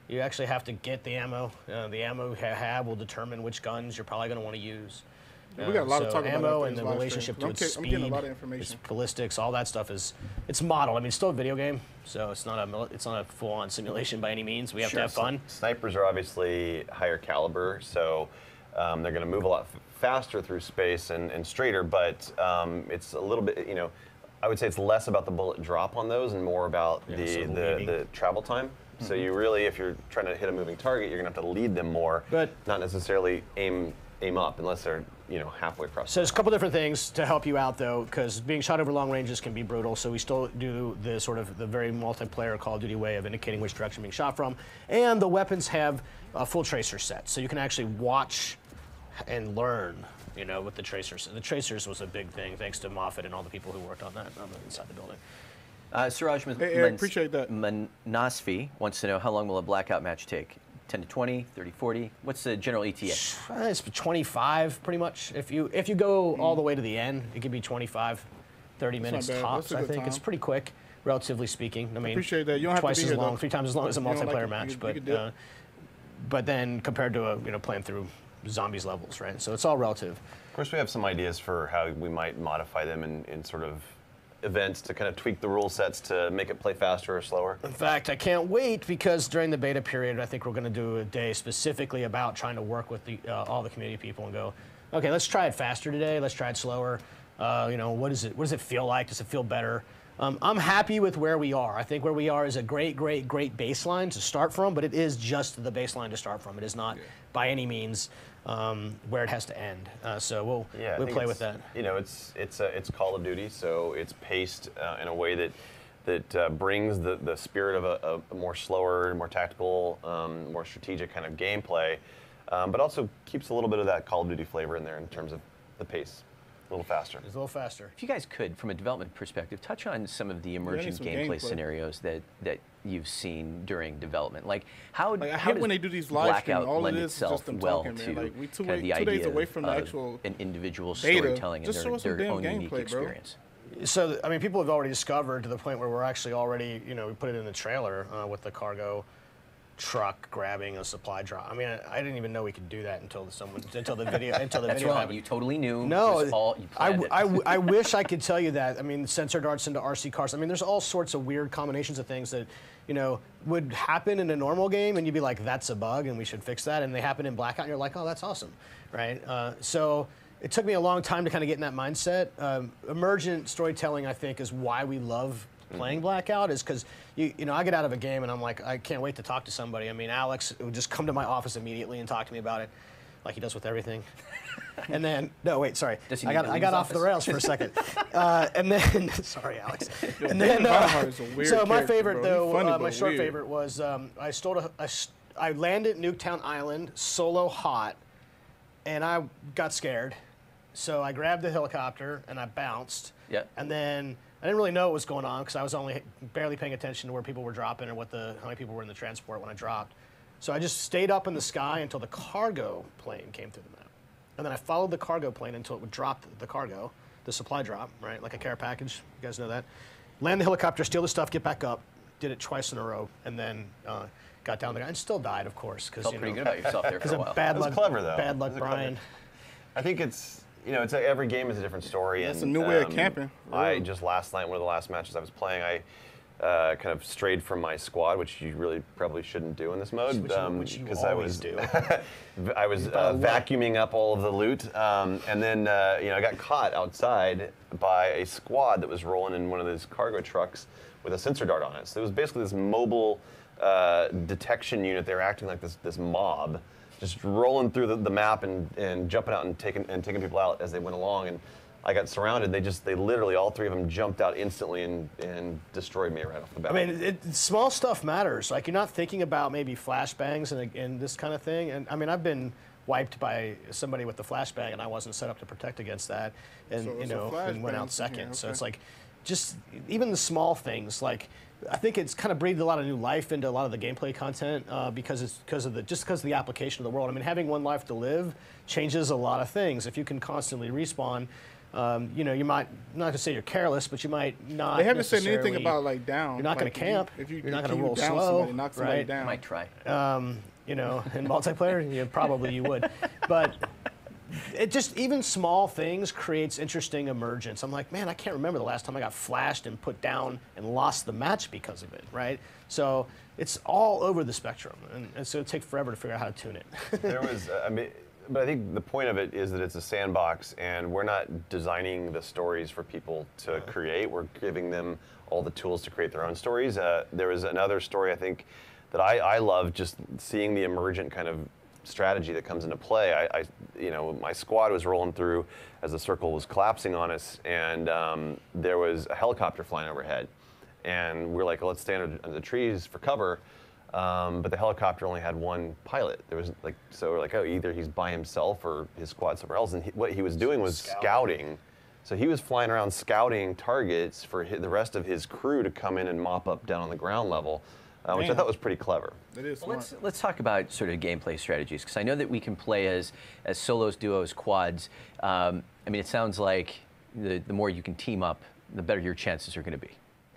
You actually have to get the ammo. The ammo you have will determine which guns you're probably going to want to use. We got a lot of talk about ammo and the relationship to its speed, I'm getting a lot of information. its ballistics, all that stuff it's modeled. I mean, it's still a video game, so it's not a full-on simulation by any means. We have to have fun. Snipers are obviously higher caliber, so they're going to move a lot faster through space and straighter. But it's a little bit, you know, I would say it's less about the bullet drop on those and more about the travel time. So you really, if you're trying to hit a moving target, you're going to have to lead them more, not necessarily aim up unless they're, you know, halfway across. So there's a couple different things to help you out, though, because being shot over long ranges can be brutal. So we still do the sort of the very multiplayer Call of Duty way of indicating which direction being shot from, and the weapons have a full tracer set, so you can actually watch and learn, you know, with the tracers. The tracers was a big thing, thanks to Moffat and all the people who worked on that inside the building. Suraj appreciate that. Manasfi wants to know, how long will a Blackout match take? 10 to 20, 30, 40? What's the general ETA? It's 25, pretty much. If you go all the way to the end, it could be 25, 30 minutes tops, I think. It's pretty quick, relatively speaking. I mean, appreciate that. You don't have twice to be as here, long, though. 3 times as long as a multiplayer match, but then compared to playing through zombies levels, right? So it's all relative. Of course, we have some ideas for how we might modify them in sort of events to kind of tweak the rule sets to make it play faster or slower. In fact, I can't wait, because during the beta period, I think we're going to do a day specifically about trying to work with all the community people and go, okay, let's try it faster today. Let's try it slower. You know, what does it feel like? Does it feel better? I'm happy with where we are. I think where we are is a great baseline to start from, but it is just the baseline to start from. It is not by any means where it has to end. So we'll play with that. You know, it's Call of Duty, so it's paced in a way that brings the spirit of a more slower, more tactical, more strategic kind of gameplay, but also keeps a little bit of that Call of Duty flavor in there in terms of the pace. A little faster. It's a little faster. If you guys could, from a development perspective, touch on some of the emergent gameplay scenarios that you've seen during development. Like how does when they do these live Blackout all lend it is itself just them well talking, to man. Like, we two days the away idea from the actual an individual beta. storytelling Just and show us some their damn own unique gameplay, bro. experience? So, I mean, people have already discovered to the point where we're actually already, you know, we put it in the trailer with the cargo truck grabbing a supply drop. I mean, I didn't even know we could do that until the video. That's wrong. You totally knew. No, you planned it. I wish I could tell you that. I mean, sensor darts into RC cars. I mean, there's all sorts of weird combinations of things that, you know, would happen in a normal game, and you'd be like, that's a bug, and we should fix that. And they happen in Blackout, and you're like, oh, that's awesome, right? So it took me a long time to kind of get in that mindset. Emergent storytelling, I think, is why we love playing Blackout, is because you know, I get out of a game and I'm like, I can't wait to talk to somebody. I mean, Alex would just come to my office immediately and talk to me about it, like he does with everything. And then I got off the rails for a second. And then sorry, Alex. And then so my favorite my short favorite was I landed Nuketown Island solo hot and I got scared. So I grabbed the helicopter and I bounced. Yeah. And then I didn't really know what was going on because I was only barely paying attention to where people were dropping or how many people were in the transport when I dropped. So I just stayed up in the sky until the cargo plane came through the map. And then I followed the cargo plane until it would drop the cargo, the supply drop, right? Like a care package. You guys know that. Land the helicopter, steal the stuff, get back up. Did it twice in a row, and then got down there and still died, of course. Felt pretty good about yourself there for a while. Bad luck, clever, though. Bad luck, Brian. I think it's it's every game is a different story. That's and, a new way of camping. I just last night, one of the last matches I was playing, I kind of strayed from my squad, which you really probably shouldn't do in this mode, because I was do. I was vacuuming up all of the loot, and then I got caught outside by a squad that was rolling in one of those cargo trucks with a sensor dart on it. So it was basically this mobile detection unit. They were acting like this mob, just rolling through the map and jumping out and taking people out as they went along. And I got surrounded. They literally, all three of them jumped out instantly and destroyed me right off the bat. I mean, small stuff matters. Like, you're not thinking about maybe flashbangs and this kind of thing. And I mean, I've been wiped by somebody with the flashbang, and I wasn't set up to protect against that. And and went out second. Yeah, okay. So it's like, just even the small things. Like, I think it's kind of breathed a lot of new life into a lot of the gameplay content because of the application of the world. I mean, having one life to live changes a lot of things. If you can constantly respawn, you might, I'm not gonna say you're careless, but you might not. They haven't said anything about like down. You're not like, gonna camp. You're not gonna roll slow. Somebody, knock somebody right? down. Might try. In multiplayer, probably you would, but. It just, even small things creates interesting emergence. I'm like, man, I can't remember the last time I got flashed and put down and lost the match because of it, right? So it's all over the spectrum, and so it'll take forever to figure out how to tune it. There was, but I think the point of it is that it's a sandbox, and we're not designing the stories for people to create. We're giving them all the tools to create their own stories. There was another story, I think, that I love, just seeing the emergent kind of strategy that comes into play. My squad was rolling through as the circle was collapsing on us, and there was a helicopter flying overhead, and we're like, let's stand under the trees for cover, but the helicopter only had one pilot. So we're like, oh, either he's by himself or his squad somewhere else, and what he was doing was scouting. So he was flying around scouting targets for the rest of his crew to come in and mop up down on the ground level. Which I thought was pretty clever. It is. Well, let's talk about sort of gameplay strategies, because I know that we can play as solos, duos, quads. I mean, it sounds like the more you can team up, the better your chances are going to be.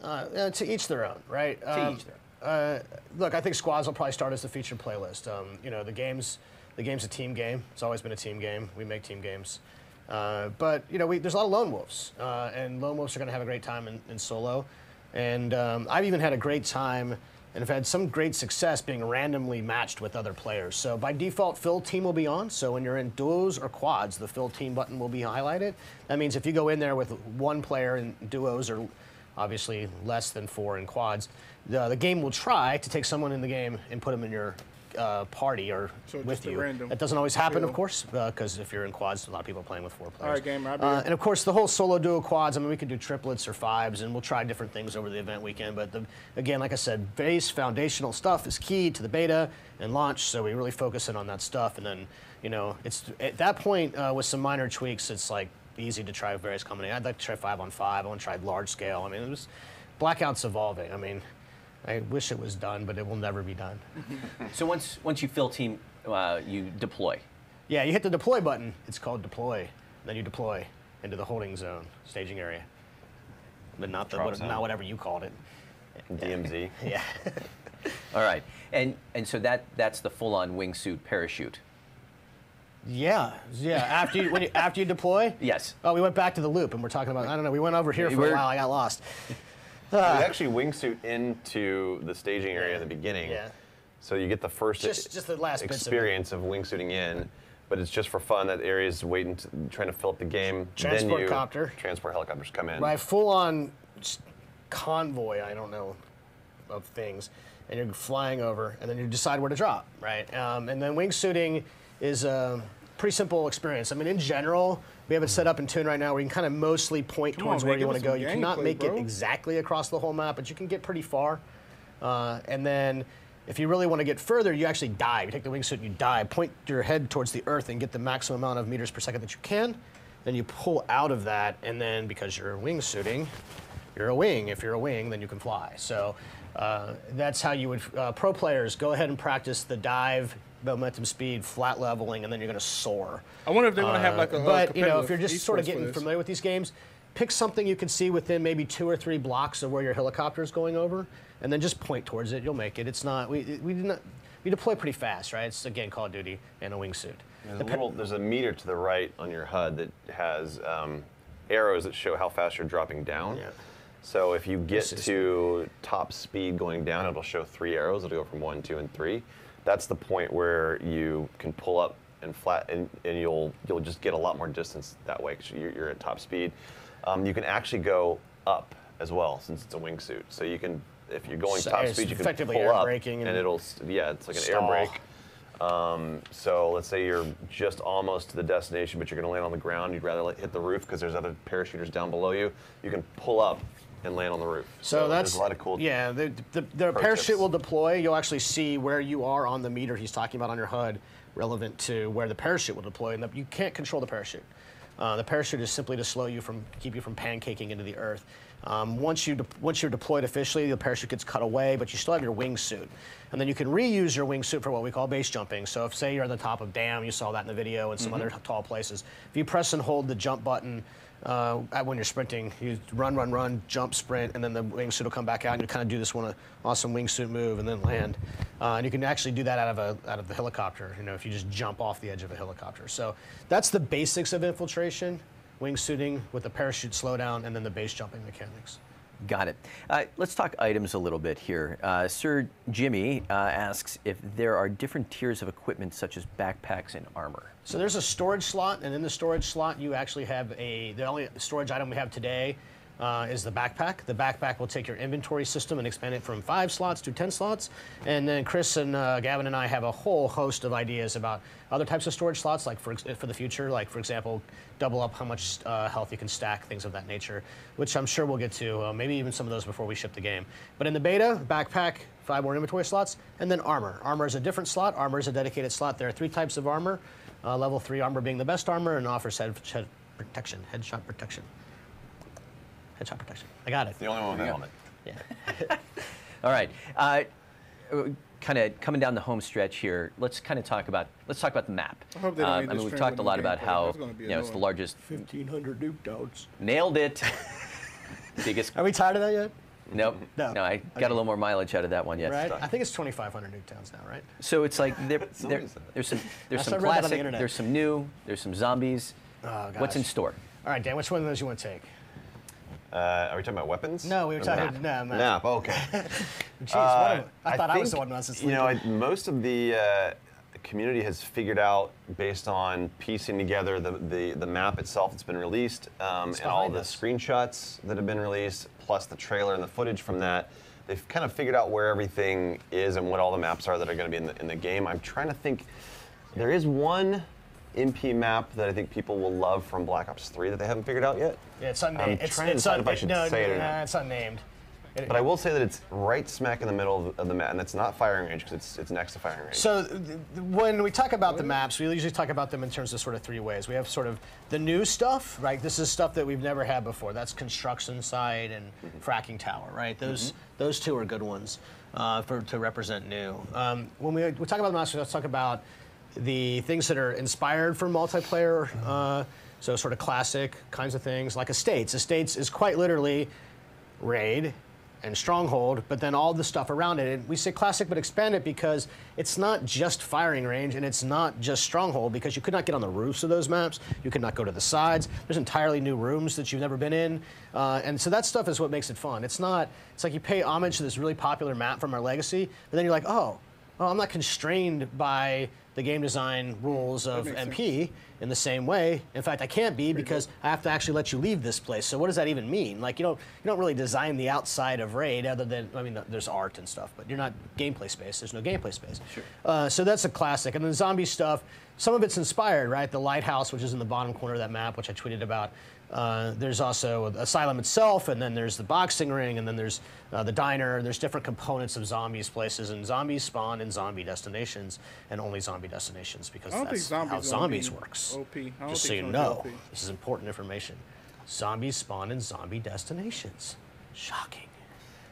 To each their own, right? To each their own. Look, I think squads will probably start as the featured playlist. The game's a team game. It's always been a team game. We make team games. But there's a lot of lone wolves, and lone wolves are going to have a great time in solo. And I've even had a great time and have had some great success being randomly matched with other players. So by default, fill team will be on. So when you're in duos or quads, the fill team button will be highlighted. That means if you go in there with one player in duos, or obviously less than 4 in quads, the game will try to take someone in the game and put them in your party or with you. That doesn't always happen, of course, because if you're in quads, a lot of people are playing with 4 players. All right, Gamer. And of course, the whole solo duo quads, I mean, we could do triplets or 5s, and we'll try different things over the event weekend. But again, like I said, base foundational stuff is key to the beta and launch, so we really focus in on that stuff. And then, it's at that point, with some minor tweaks, it's like easy to try various combinations. I'd like to try 5-on-5. I want to try large scale. I mean, Blackout's evolving. I mean, I wish it was done, but it will never be done. So once you fill team, you deploy. Yeah, you hit the deploy button. It's called deploy. Then you deploy into the holding zone, staging area. But not whatever you called it. DMZ. Yeah. All right, and so that's the full-on wingsuit parachute. Yeah. After you deploy. Yes. Oh, we went back to the loop, and we're talking about, I don't know, we went over here for a while. I got lost. We actually wingsuit into the staging area in the beginning. Yeah. So you get the first just the last experience of wingsuiting in, but it's just for fun. That area is trying to fill up the game. Transport copter. Transport helicopters come in. By full-on convoy, I don't know, of things, and you're flying over, and then you decide where to drop, right? And then wingsuiting is a pretty simple experience. I mean, in general, we have it set up in tune right now where you can kind of mostly point towards where you want to go. You cannot make it exactly across the whole map, but you can get pretty far. And then If you really want to get further, you actually dive. You take the wingsuit and you dive, point your head towards the earth and get the maximum amount of meters per second that you can. Then you pull out of that, and then because you're wingsuiting, you're a wing. If you're a wing, then you can fly. So that's how you would, pro players, go ahead and practice the dive, momentum, speed, flat leveling, and then you're going to soar. I wonder if they want to have like a but, you know, if you're just sort of getting familiar with these games, pick something you can see within maybe 2 or 3 blocks of where your helicopter is going over, and then just point towards it. You'll make it. It's not, we deploy pretty fast, right? It's, again, Call of Duty and a wingsuit. There's a meter to the right on your HUD that has arrows that show how fast you're dropping down. Yeah. So if you get to top speed going down, it'll show 3 arrows. It'll go from 1, 2, and 3. That's the point where you can pull up and flat, and you'll just get a lot more distance that way because you're at top speed. You can actually go up as well since it's a wingsuit. So you can, if you're going top speed, you can pull up, and it'll, it's like an air brake. So let's say you're just almost to the destination, but you're going to land on the ground. You'd rather hit the roof because there's other parachuters down below you. You can pull up and land on the roof. So that's there's a lot of cool. Yeah, the parachute will deploy. You'll actually see where you are on the meter he's talking about on your HUD, relevant to where the parachute will deploy. And you can't control the parachute. The parachute is simply to slow you from, keep you from pancaking into the earth. Once you're deployed officially, the parachute gets cut away, but you still have your wingsuit. And then you can reuse your wingsuit for what we call base jumping. So if, say, you're on the top of Dam, you saw that in the video, and some other tall places. If you press and hold the jump button when you're sprinting, you run, jump, sprint, and then the wingsuit will come back out, and you kind of do this one awesome wingsuit move and then land. And you can actually do that out of the helicopter, you know, if you just jump off the edge of a helicopter. So that's the basics of infiltration. Wingsuiting with the parachute slowdown, and then the base jumping mechanics. Got it. Let's talk items a little bit here. Sir Jimmy asks if there are different tiers of equipment such as backpacks and armor. So there's a storage slot, and in the storage slot you actually have the only storage item we have today is the backpack. The backpack will take your inventory system and expand it from 5 slots to 10 slots. And then Chris and Gavin and I have a whole host of ideas about other types of storage slots, like for the future, like for example, double up how much health you can stack, things of that nature, which I'm sure we'll get to, maybe even some of those before we ship the game. But in the beta, backpack, 5 more inventory slots, and then armor. Armor is a different slot. Armor is a dedicated slot. There are 3 types of armor, level 3 armor being the best armor, and offers headshot protection. Headshot protection. I got it. The only one with a helmet. Yeah. All right. Kind of coming down the home stretch here. Let's talk about the map. I hope they don't need I mean, this we've talked a lot about how it's the largest. 1,500 nuke nodes. Nailed it. Biggest. Are we tired of that yet? Nope. No. I got a little more mileage out of that one yet. Right. I think it's 2,500 nuke towns now, right? So it's like there's some classic, there's some new, there's some zombies. Oh, gosh. What's in store? All right, Dan. Which one of those you want to take? Are we talking about weapons? No, we were talking map. map. Map. Okay. Jeez, I thought I was the one who was asleep. You know, most of the community has figured out, based on piecing together the map itself that's been released, and all the screenshots that have been released, plus the trailer and the footage from that, they've kind of figured out where everything is and what all the maps are that are going to be in the game. I'm trying to think. There is one MP map that I think people will love from Black Ops 3 that they haven't figured out yet. Yeah, it's unnamed. I'm trying to decide if I should say it or not. It's unnamed. But I will say that it's right smack in the middle of the map, and it's not firing range because it's next to firing range. So when we talk about the maps, we usually talk about them in terms of sort of 3 ways. We have sort of the new stuff, right? This is stuff that we've never had before. That's construction site and fracking tower, right? Those 2 are good ones to represent new. When we talk about the maps, let's talk about the things that are inspired for multiplayer, so sort of classic kinds of things, like Estates. Estates is quite literally raid and stronghold, but then all the stuff around it. And we say classic, but expand it because it's not just firing range and it's not just stronghold, because you could not get on the roofs of those maps. You could not go to the sides. There's entirely new rooms that you've never been in. And so that stuff is what makes it fun. It's like you pay homage to this really popular map from our legacy, but then you're like, oh, I'm not constrained by the game design rules of MP in the same way. In fact, I can't be, because I have to actually let you leave this place. So what does that even mean? Like, you don't really design the outside of Raid, other than, I mean, there's art and stuff, but you're not gameplay space. There's no gameplay space. Sure. So that's a classic. And then the zombie stuff, some of it's inspired, right? The lighthouse, which is in the bottom corner of that map, which I tweeted about, There's also Asylum itself, and then there's the boxing ring, and then there's the diner. There's different components of zombies places, and zombies spawn in zombie destinations, and only zombie destinations, because that's how zombies works. Just so you know, this is important information. Zombies spawn in zombie destinations. Shocking.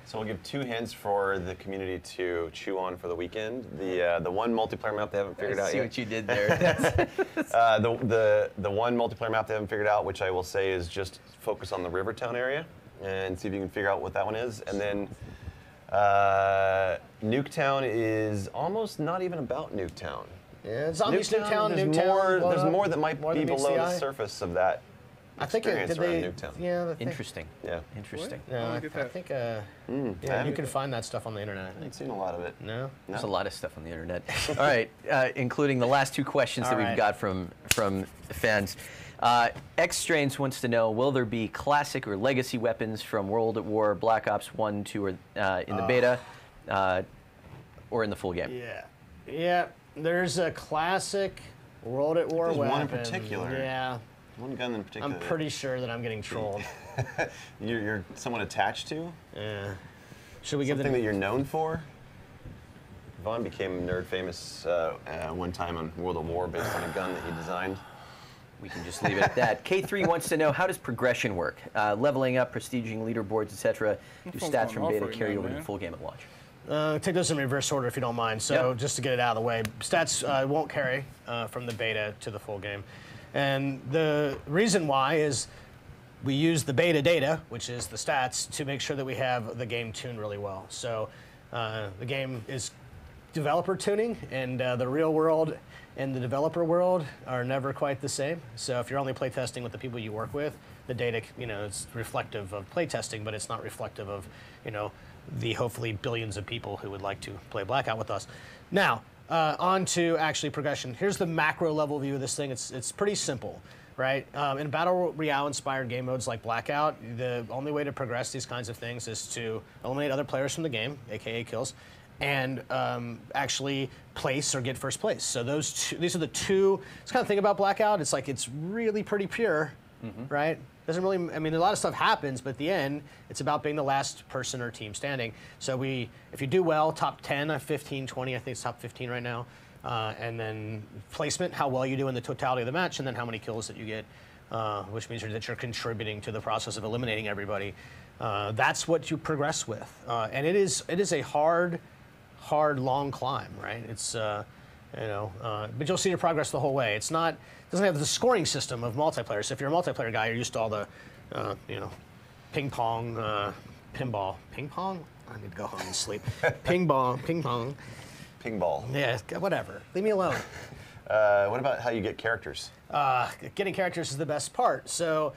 So we'll give 2 hints for the community to chew on for the weekend. The one multiplayer map they haven't figured out yet. See what you did there. The one multiplayer map they haven't figured out, which I will say is just focus on the Rivertown area and see if you can figure out what that one is. And then Nuketown is almost not even about Nuketown. Yeah, zombies Nuketown. There's more that might be below the surface of that. I think did they? Nuketown. Yeah. Interesting. Yeah. Interesting. Yeah, I think. Yeah, you can find that stuff on the internet. I haven't seen a lot of it. No. There's a lot of stuff on the internet. All right, including the last 2 questions that we've got from fans. X Strains wants to know: will there be classic or legacy weapons from World at War, Black Ops 1, 2, or in the beta, or in the full game? Yeah. There's a classic World at War weapon. One in particular. Yeah. One gun in particular. I'm pretty sure that I'm getting trolled. You're someone attached to? Yeah. Should we give something that you're known for? Vaughn became nerd famous one time on World of War based on a gun that he designed. We can just leave it at that. K3 wants to know, how does progression work? Leveling up, prestiging, leaderboards, etc. Do stats from beta carry over to the full game at launch? Take those in reverse order if you don't mind. So just to get it out of the way, stats won't carry from the beta to the full game. And the reason why is we use the beta data, which is the stats, to make sure that we have the game tuned really well. So the game is developer tuning, and the real world and the developer world are never quite the same. So if you're only playtesting with the people you work with, the data, it's reflective of playtesting, but it's not reflective of, the hopefully billions of people who would like to play Blackout with us. Now, on to actually progression. Here's the macro level view of this thing. It's pretty simple, right? In Battle Royale inspired game modes like Blackout, the only way to progress these kinds of things is to eliminate other players from the game, aka kills, and actually place or get first place. So these are the 2. It's kind of thing about Blackout. It's like it's really pretty pure, right? Doesn't really. I mean, a lot of stuff happens, but at the end, it's about being the last person or team standing. So if you do well, top 10, 15, 20. I think it's top 15 right now. And then placement, how well you do in the totality of the match, and then how many kills that you get, which means that you're contributing to the process of eliminating everybody. That's what you progress with, and it is a hard, long climb, right? It's but you'll see your progress the whole way. It doesn't have the scoring system of multiplayer. So if you're a multiplayer guy, you're used to all the, ping pong, pinball, ping pong. I need to go home and sleep. Ping pong. Ping ball. Yeah, whatever. Leave me alone. What about how you get characters? Getting characters is the best part. So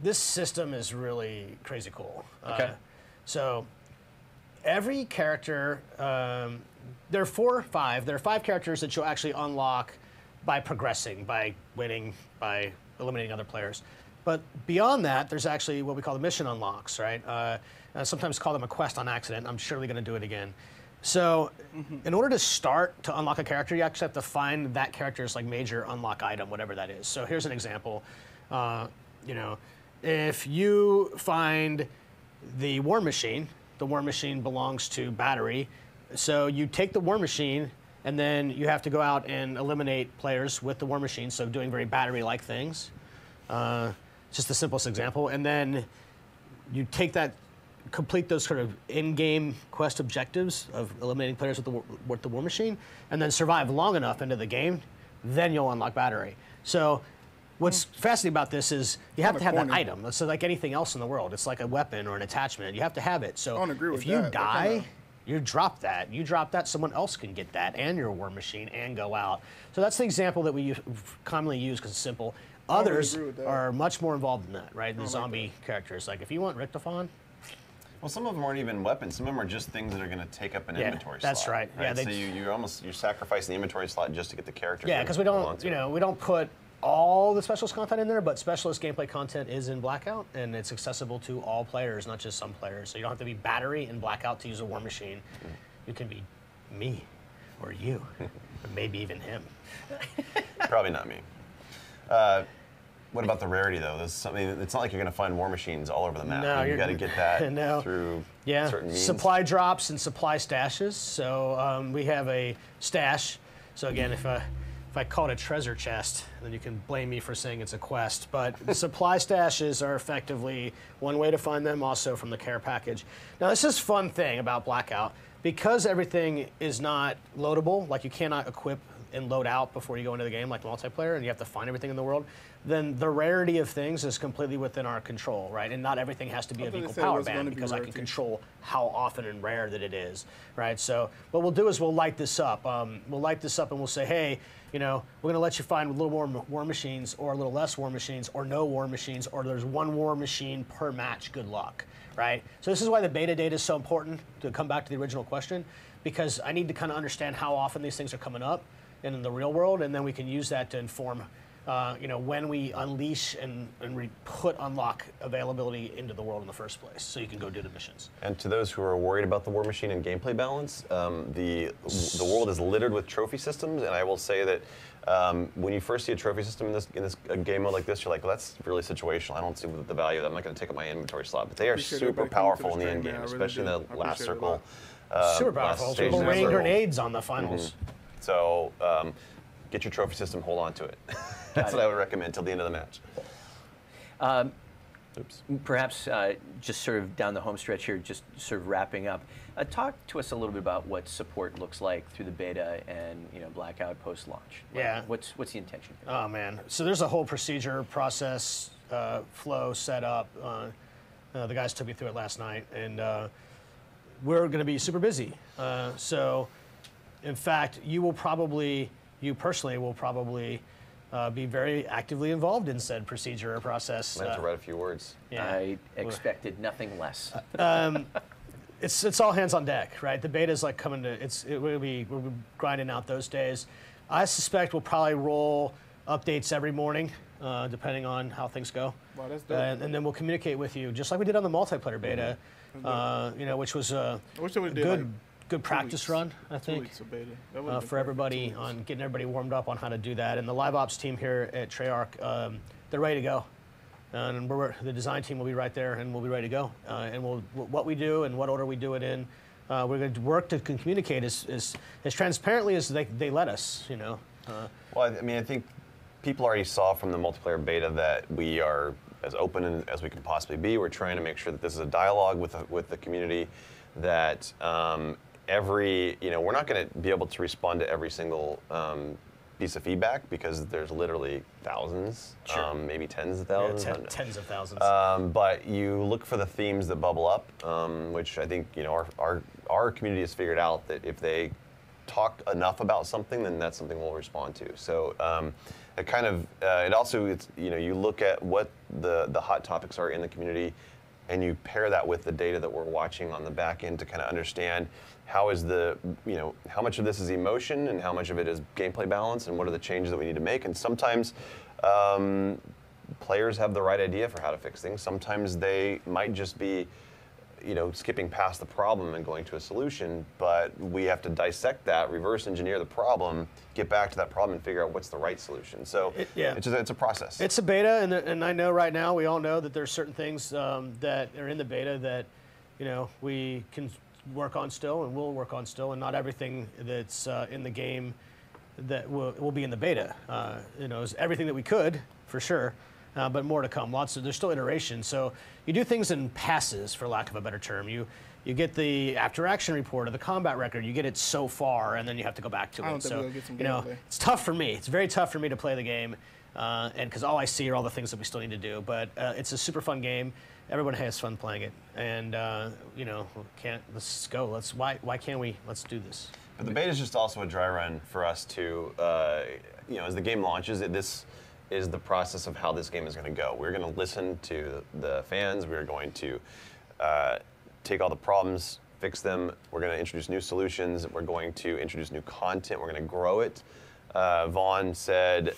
this system is really crazy cool. Okay. So every character, there are 4 or 5. There are 5 characters that you'll actually unlock by progressing, by winning, by eliminating other players. But beyond that, there's actually what we call the mission unlocks, right? I sometimes call them a quest on accident. I'm surely going to do it again. So in order to start to unlock a character, you actually have to find that character's major unlock item, whatever that is. So here's an example. If you find the War Machine belongs to Battery. So you take the War Machine, and then you have to go out and eliminate players with the War Machine, so doing very Battery-like things. Just the simplest example. And then you take that, complete those sort of in-game quest objectives of eliminating players with the War Machine, and then survive long enough into the game, then you'll unlock Battery. So what's fascinating about this is you have to have that item. It's like anything else in the world. It's like a weapon or an attachment. You have to have it. So if you die, you drop that. You drop that, someone else can get that and your War Machine and go out. So that's the example that we commonly use because it's simple. Others are much more involved in that, right? The zombie characters. Like if you want Richtophon. Well, some of them aren't even weapons. Some of them are just things that are going to take up an inventory slot. That's right. Yeah, so you're sacrificing the inventory slot just to get the character. Yeah, because we don't, we don't put all the specialist content in there, but specialist gameplay content is in Blackout, and it's accessible to all players, not just some players. So you don't have to be Battery in Blackout to use a War Machine. You can be me, or you, or maybe even him. Probably not me. What about the rarity, though? There's something. It's not like you're going to find war machines all over the map. No, you got to get that through certain means. Supply drops and supply stashes. So we have a stash. So again, if I call it a treasure chest, then you can blame me for saying it's a quest. But supply stashes are effectively one way to find them, also from the care package. Now, this is fun thing about Blackout. Because everything is not loadable, like you cannot equip and load out before you go into the game like multiplayer, and you have to find everything in the world, then the rarity of things is completely within our control, right? And not everything has to be of equal power band because I can control how often and rare that it is, right? So what we'll do is we'll light this up. We'll light this up and we'll say, hey, you know, we're going to let you find a little more war machines or a little less war machines or no war machines, or there's one war machine per match, good luck, right? So this is why the beta data is so important, to come back to the original question, because I need to kind of understand how often these things are coming up in the real world, and then we can use that to inform you know, when we unleash and put unlock availability into the world in the first place, so you can go do the missions. And to those who are worried about the war machine and gameplay balance, the world is littered with trophy systems, and I will say that when you first see a trophy system in this game mode like this, you're like, well, that's really situational. I don't see the value of that. I'm not going to take up my inventory slot. But they are super powerful in the end game, especially in the last circle. Super powerful. People rain grenades on the finals. So get your trophy system, hold on to it. That's what I would recommend till the end of the match. Perhaps just sort of down the home stretch here, just sort of wrapping up, talk to us a little bit about what support looks like through the beta and, you know, Blackout post-launch. Yeah. What's the intention here? Oh, man. So there's a whole procedure, process, flow set up. The guys took me through it last night, and we're going to be super busy. So, in fact, you personally will probably be very actively involved in said procedure or process. I have to write a few words. Yeah. I expected nothing less. It's all hands on deck, right? The beta's like coming to, we'll be grinding out those days. I suspect we'll probably roll updates every morning, depending on how things go. Wow, that's dope. And then we'll communicate with you, just like we did on the multiplayer beta, you know, which was a good practice run, I think, for everybody on getting everybody warmed up on how to do that. And the live ops team here at Treyarch, they're ready to go. And the design team will be right there, and we'll be ready to go. And what we do and what order we do it in, we're going to work to communicate as transparently as they let us, you know. Well, I mean, I think people already saw from the multiplayer beta that we are as open as we can possibly be. We're trying to make sure that this is a dialogue with the community, that we're not going to be able to respond to every single piece of feedback, because there's literally thousands, maybe tens of thousands. Yeah, tens of thousands. But you look for the themes that bubble up, which I think, you know, our community has figured out that if they talk enough about something, then that's something we'll respond to. So it kind of you look at what the hot topics are in the community, and you pair that with the data that we're watching on the back end to kind of understand how much of this is emotion and how much of it is gameplay balance, and what are the changes that we need to make. And sometimes players have the right idea for how to fix things. Sometimes they might just be, you know, skipping past the problem and going to a solution, but we have to dissect that, reverse engineer the problem, get back to that problem, and figure out what's the right solution. So it's a process. It's a beta, and I know right now, we all know that there's certain things that are in the beta that, you know, we can work on still and will work on still, and not everything that's in the game that will be in the beta. You know, is everything that we could, for sure. But more to come. There's still iteration. So you do things in passes, for lack of a better term. You get the after action report or the combat record. You get it so far, and then you have to go back to it. So you know, it's tough for me. It's very tough for me to play the game, and because all I see are all the things that we still need to do. But it's a super fun game. Everyone has fun playing it, and you know, let's go. Why can't we? Let's do this. But the beta is just also a dry run for us to, you know, as the game launches, this is the process of how this game is going to go. We're going to listen to the fans. We're going to take all the problems, fix them. We're going to introduce new solutions. We're going to introduce new content. We're going to grow it. Vaughn said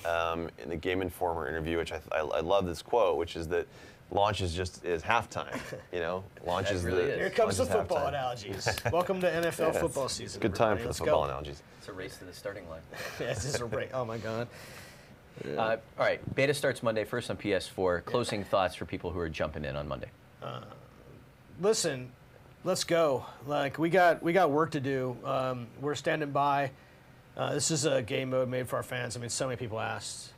in the Game Informer interview, which I love this quote, which is that launch is halftime. You know, launch is really Here comes the football analogies. Welcome to NFL football season. Good time for the football analogies. It's a race to the starting line. Yes, it's a race. Oh my God. All right, beta starts Monday, first on PS4. Closing thoughts for people who are jumping in on Monday. Listen, let's go. Like we got work to do. We're standing by. This is a game mode made for our fans. I mean, so many people asked.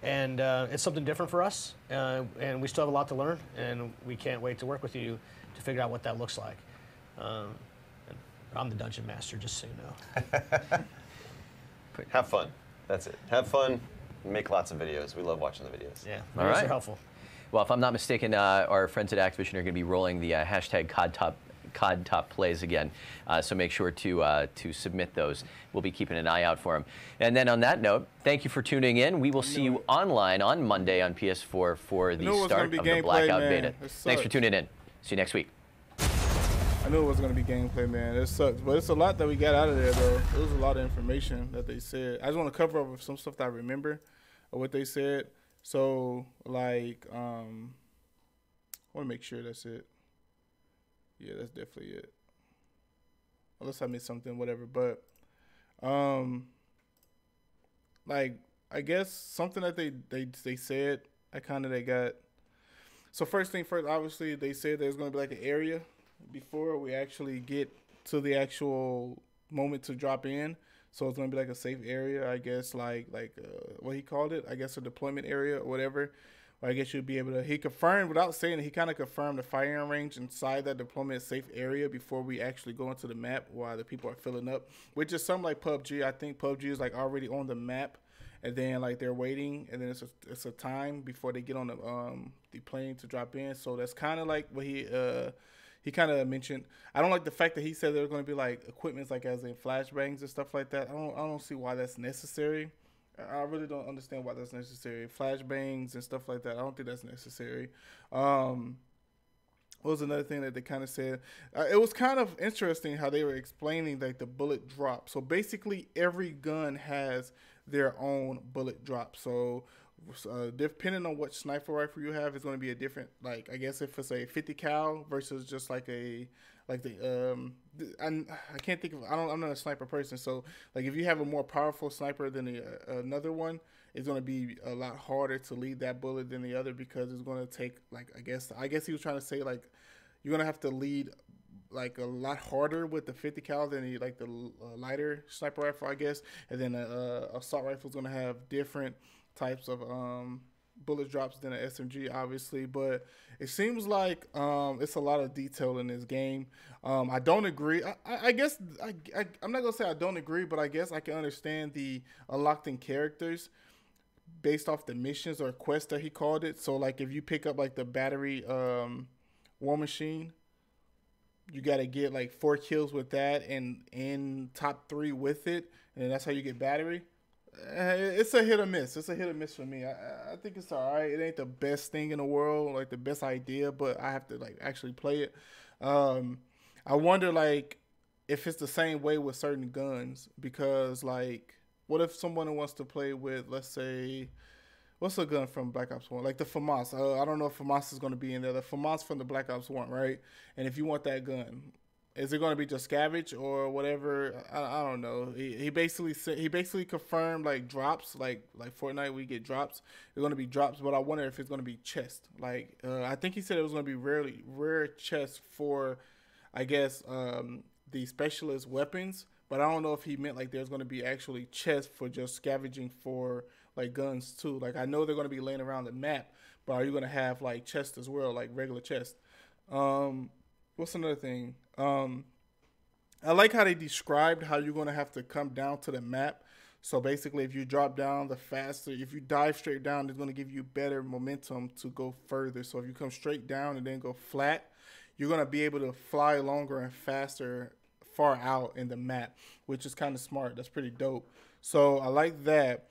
And it's something different for us. And we still have a lot to learn. And we can't wait to work with you to figure out what that looks like. I'm the dungeon master, just so you know. Have fun. That's it. Have fun. Make lots of videos. We love watching the videos. Yeah, All videos right. are helpful. Well, if I'm not mistaken, our friends at Activision are going to be rolling the hashtag COD Top Plays again. So make sure to submit those. We'll be keeping an eye out for them. And then on that note, thank you for tuning in. We will see you online on Monday on PS4 for the start of the Blackout beta. Thanks for tuning in. See you next week. I knew it was going to be gameplay, man. It sucks. But it's a lot that we got out of there, though. It was a lot of information that they said. I just want to cover up some stuff that I remember of what they said. So, like, I want to make sure that's it. Yeah, that's definitely it. Unless I missed something, whatever. But, like, I guess something that they said, they got. So first thing first, obviously, they said there's going to be like an area before we actually get to the actual moment to drop in. So it's going to be like a safe area, I guess, like what he called it, I guess a deployment area or whatever. Or I guess you'd be able to, he confirmed, without saying it, he kind of confirmed the firing range inside that deployment safe area before we actually go into the map while the people are filling up, which is something like PUBG. I think PUBG is like already on the map, and then like they're waiting, and then it's a time before they get on the plane to drop in. So that's kind of like what he kind of mentioned. I don't like the fact that he said there's going to be like equipments like as in flashbangs and stuff like that. I don't see why that's necessary. I really don't understand why that's necessary. Flashbangs and stuff like that, I don't think that's necessary. What was another thing that they kind of said? It was kind of interesting how they were explaining like the bullet drop. So basically every gun has their own bullet drop. So depending on what sniper rifle you have, it's going to be a different, like, I guess if it's a 50 cal versus just like I can't think of, I'm not a sniper person, so like if you have a more powerful sniper than another one, it's going to be a lot harder to lead that bullet than the other, because it's going to take, like, I guess he was trying to say, like, you're going to have to lead like a lot harder with the 50 cal than the lighter sniper rifle, I guess. And then assault rifle is going to have different types of bullet drops than an SMG, obviously. But it seems like it's a lot of detail in this game. I don't agree. I guess I'm not gonna say I don't agree, but I guess I can understand the unlocked in characters based off the missions or quests that he called it. So like if you pick up like the battery war machine, you got to get like 4 kills with that and in top 3 with it, and that's how you get battery. It's a hit or miss. It's a hit or miss for me. I think it's all right. It ain't the best thing in the world, like the best idea, but I have to like actually play it. I wonder like if it's the same way with certain guns, because like what if someone wants to play with, let's say, what's a gun from Black Ops 1? Like the FAMAS. I don't know if FAMAS is going to be in there. The FAMAS from the Black Ops 1, right? And if you want that gun, is it going to be just scavenge or whatever? I don't know. He basically confirmed like drops, like Fortnite, we get drops. They're going to be drops, but I wonder if it's going to be chest. Like I think he said it was going to be rare chest for, I guess, the specialist weapons. But I don't know if he meant like there's going to be actually chests for just scavenging for like guns too. Like I know they're going to be laying around the map, but are you going to have like chests as well, like regular chests? What's another thing? I like how they described how you're going to have to come down to the map. So basically, if you drop down, the faster, if you dive straight down, it's going to give you better momentum to go further. So if you come straight down and then go flat, you're going to be able to fly longer and faster far out in the map, which is kind of smart. That's pretty dope. So I like that.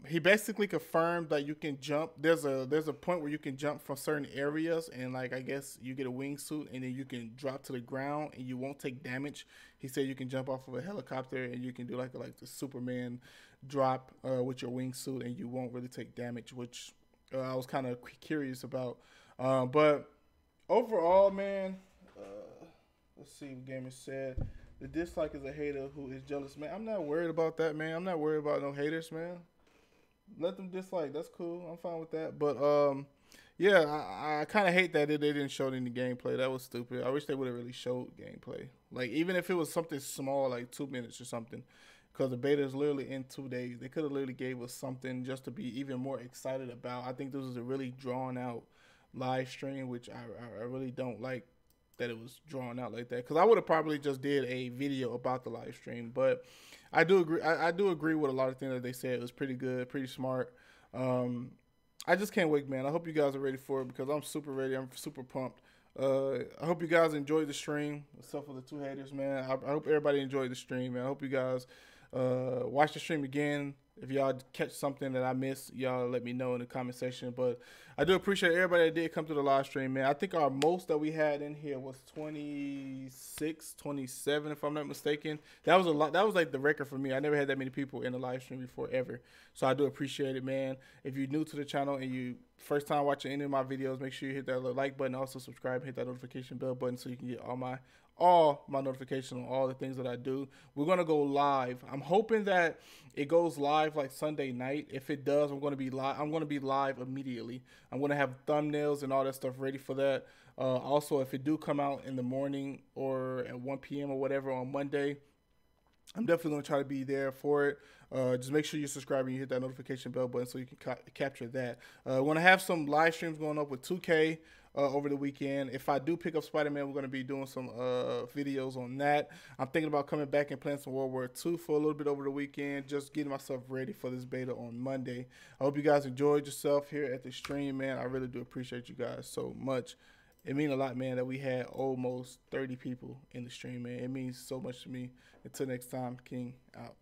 He basically confirmed that you can jump. There's a point where you can jump from certain areas, and like I guess you get a wingsuit, and then you can drop to the ground, and you won't take damage. He said you can jump off of a helicopter, and you can do like the Superman drop with your wingsuit, and you won't really take damage, which I was kind of curious about. But overall, man, let's see what Gamer said. The dislike is a hater who is jealous, man. I'm not worried about that, man. I'm not worried about no haters, man. Let them dislike. That's cool. I'm fine with that. But yeah, I kind of hate that they didn't show any gameplay. That was stupid. I wish they would have really showed gameplay. Like, even if it was something small, like 2 minutes or something, because the beta is literally in 2 days. They could have literally gave us something just to be even more excited about. I think this was a really drawn out live stream, which I really don't like that it was drawn out like that, because I would have probably just did a video about the live stream. But I do agree. I do agree with a lot of things that they said. It was pretty good, pretty smart. I just can't wait, man. I hope you guys are ready for it, because I'm super ready. I'm super pumped. I hope you guys enjoyed the stream, except for the 2 haters, man. I hope everybody enjoyed the stream, man. I hope you guys watch the stream again. If y'all catch something that I missed, y'all let me know in the comment section. But I do appreciate everybody that did come to the live stream, man. I think our most that we had in here was 26, 27, if I'm not mistaken. That was a lot. That was like the record for me. I never had that many people in the live stream before, ever. So I do appreciate it, man. If you're new to the channel and you first time watching any of my videos, make sure you hit that little like button. Also subscribe and hit that notification bell button so you can get all my notifications on all the things that I do. We're going to go live. I'm hoping that it goes live like Sunday night. If it does, I'm going to be live. I'm going to be live immediately. I'm going to have thumbnails and all that stuff ready for that. Also, if it do come out in the morning or at 1 p.m. or whatever on Monday, I'm definitely going to try to be there for it. Just make sure you subscribe and you hit that notification bell button so you can capture that. I want to have some live streams going up with 2K over the weekend. If I do pick up Spider-Man, we're going to be doing some videos on that. I'm thinking about coming back and playing some World War II for a little bit over the weekend, just getting myself ready for this beta on Monday. I hope you guys enjoyed yourself here at the stream, man. I really do appreciate you guys so much. It means a lot, man, that we had almost 30 people in the stream, man. It means so much to me. Until next time, King out.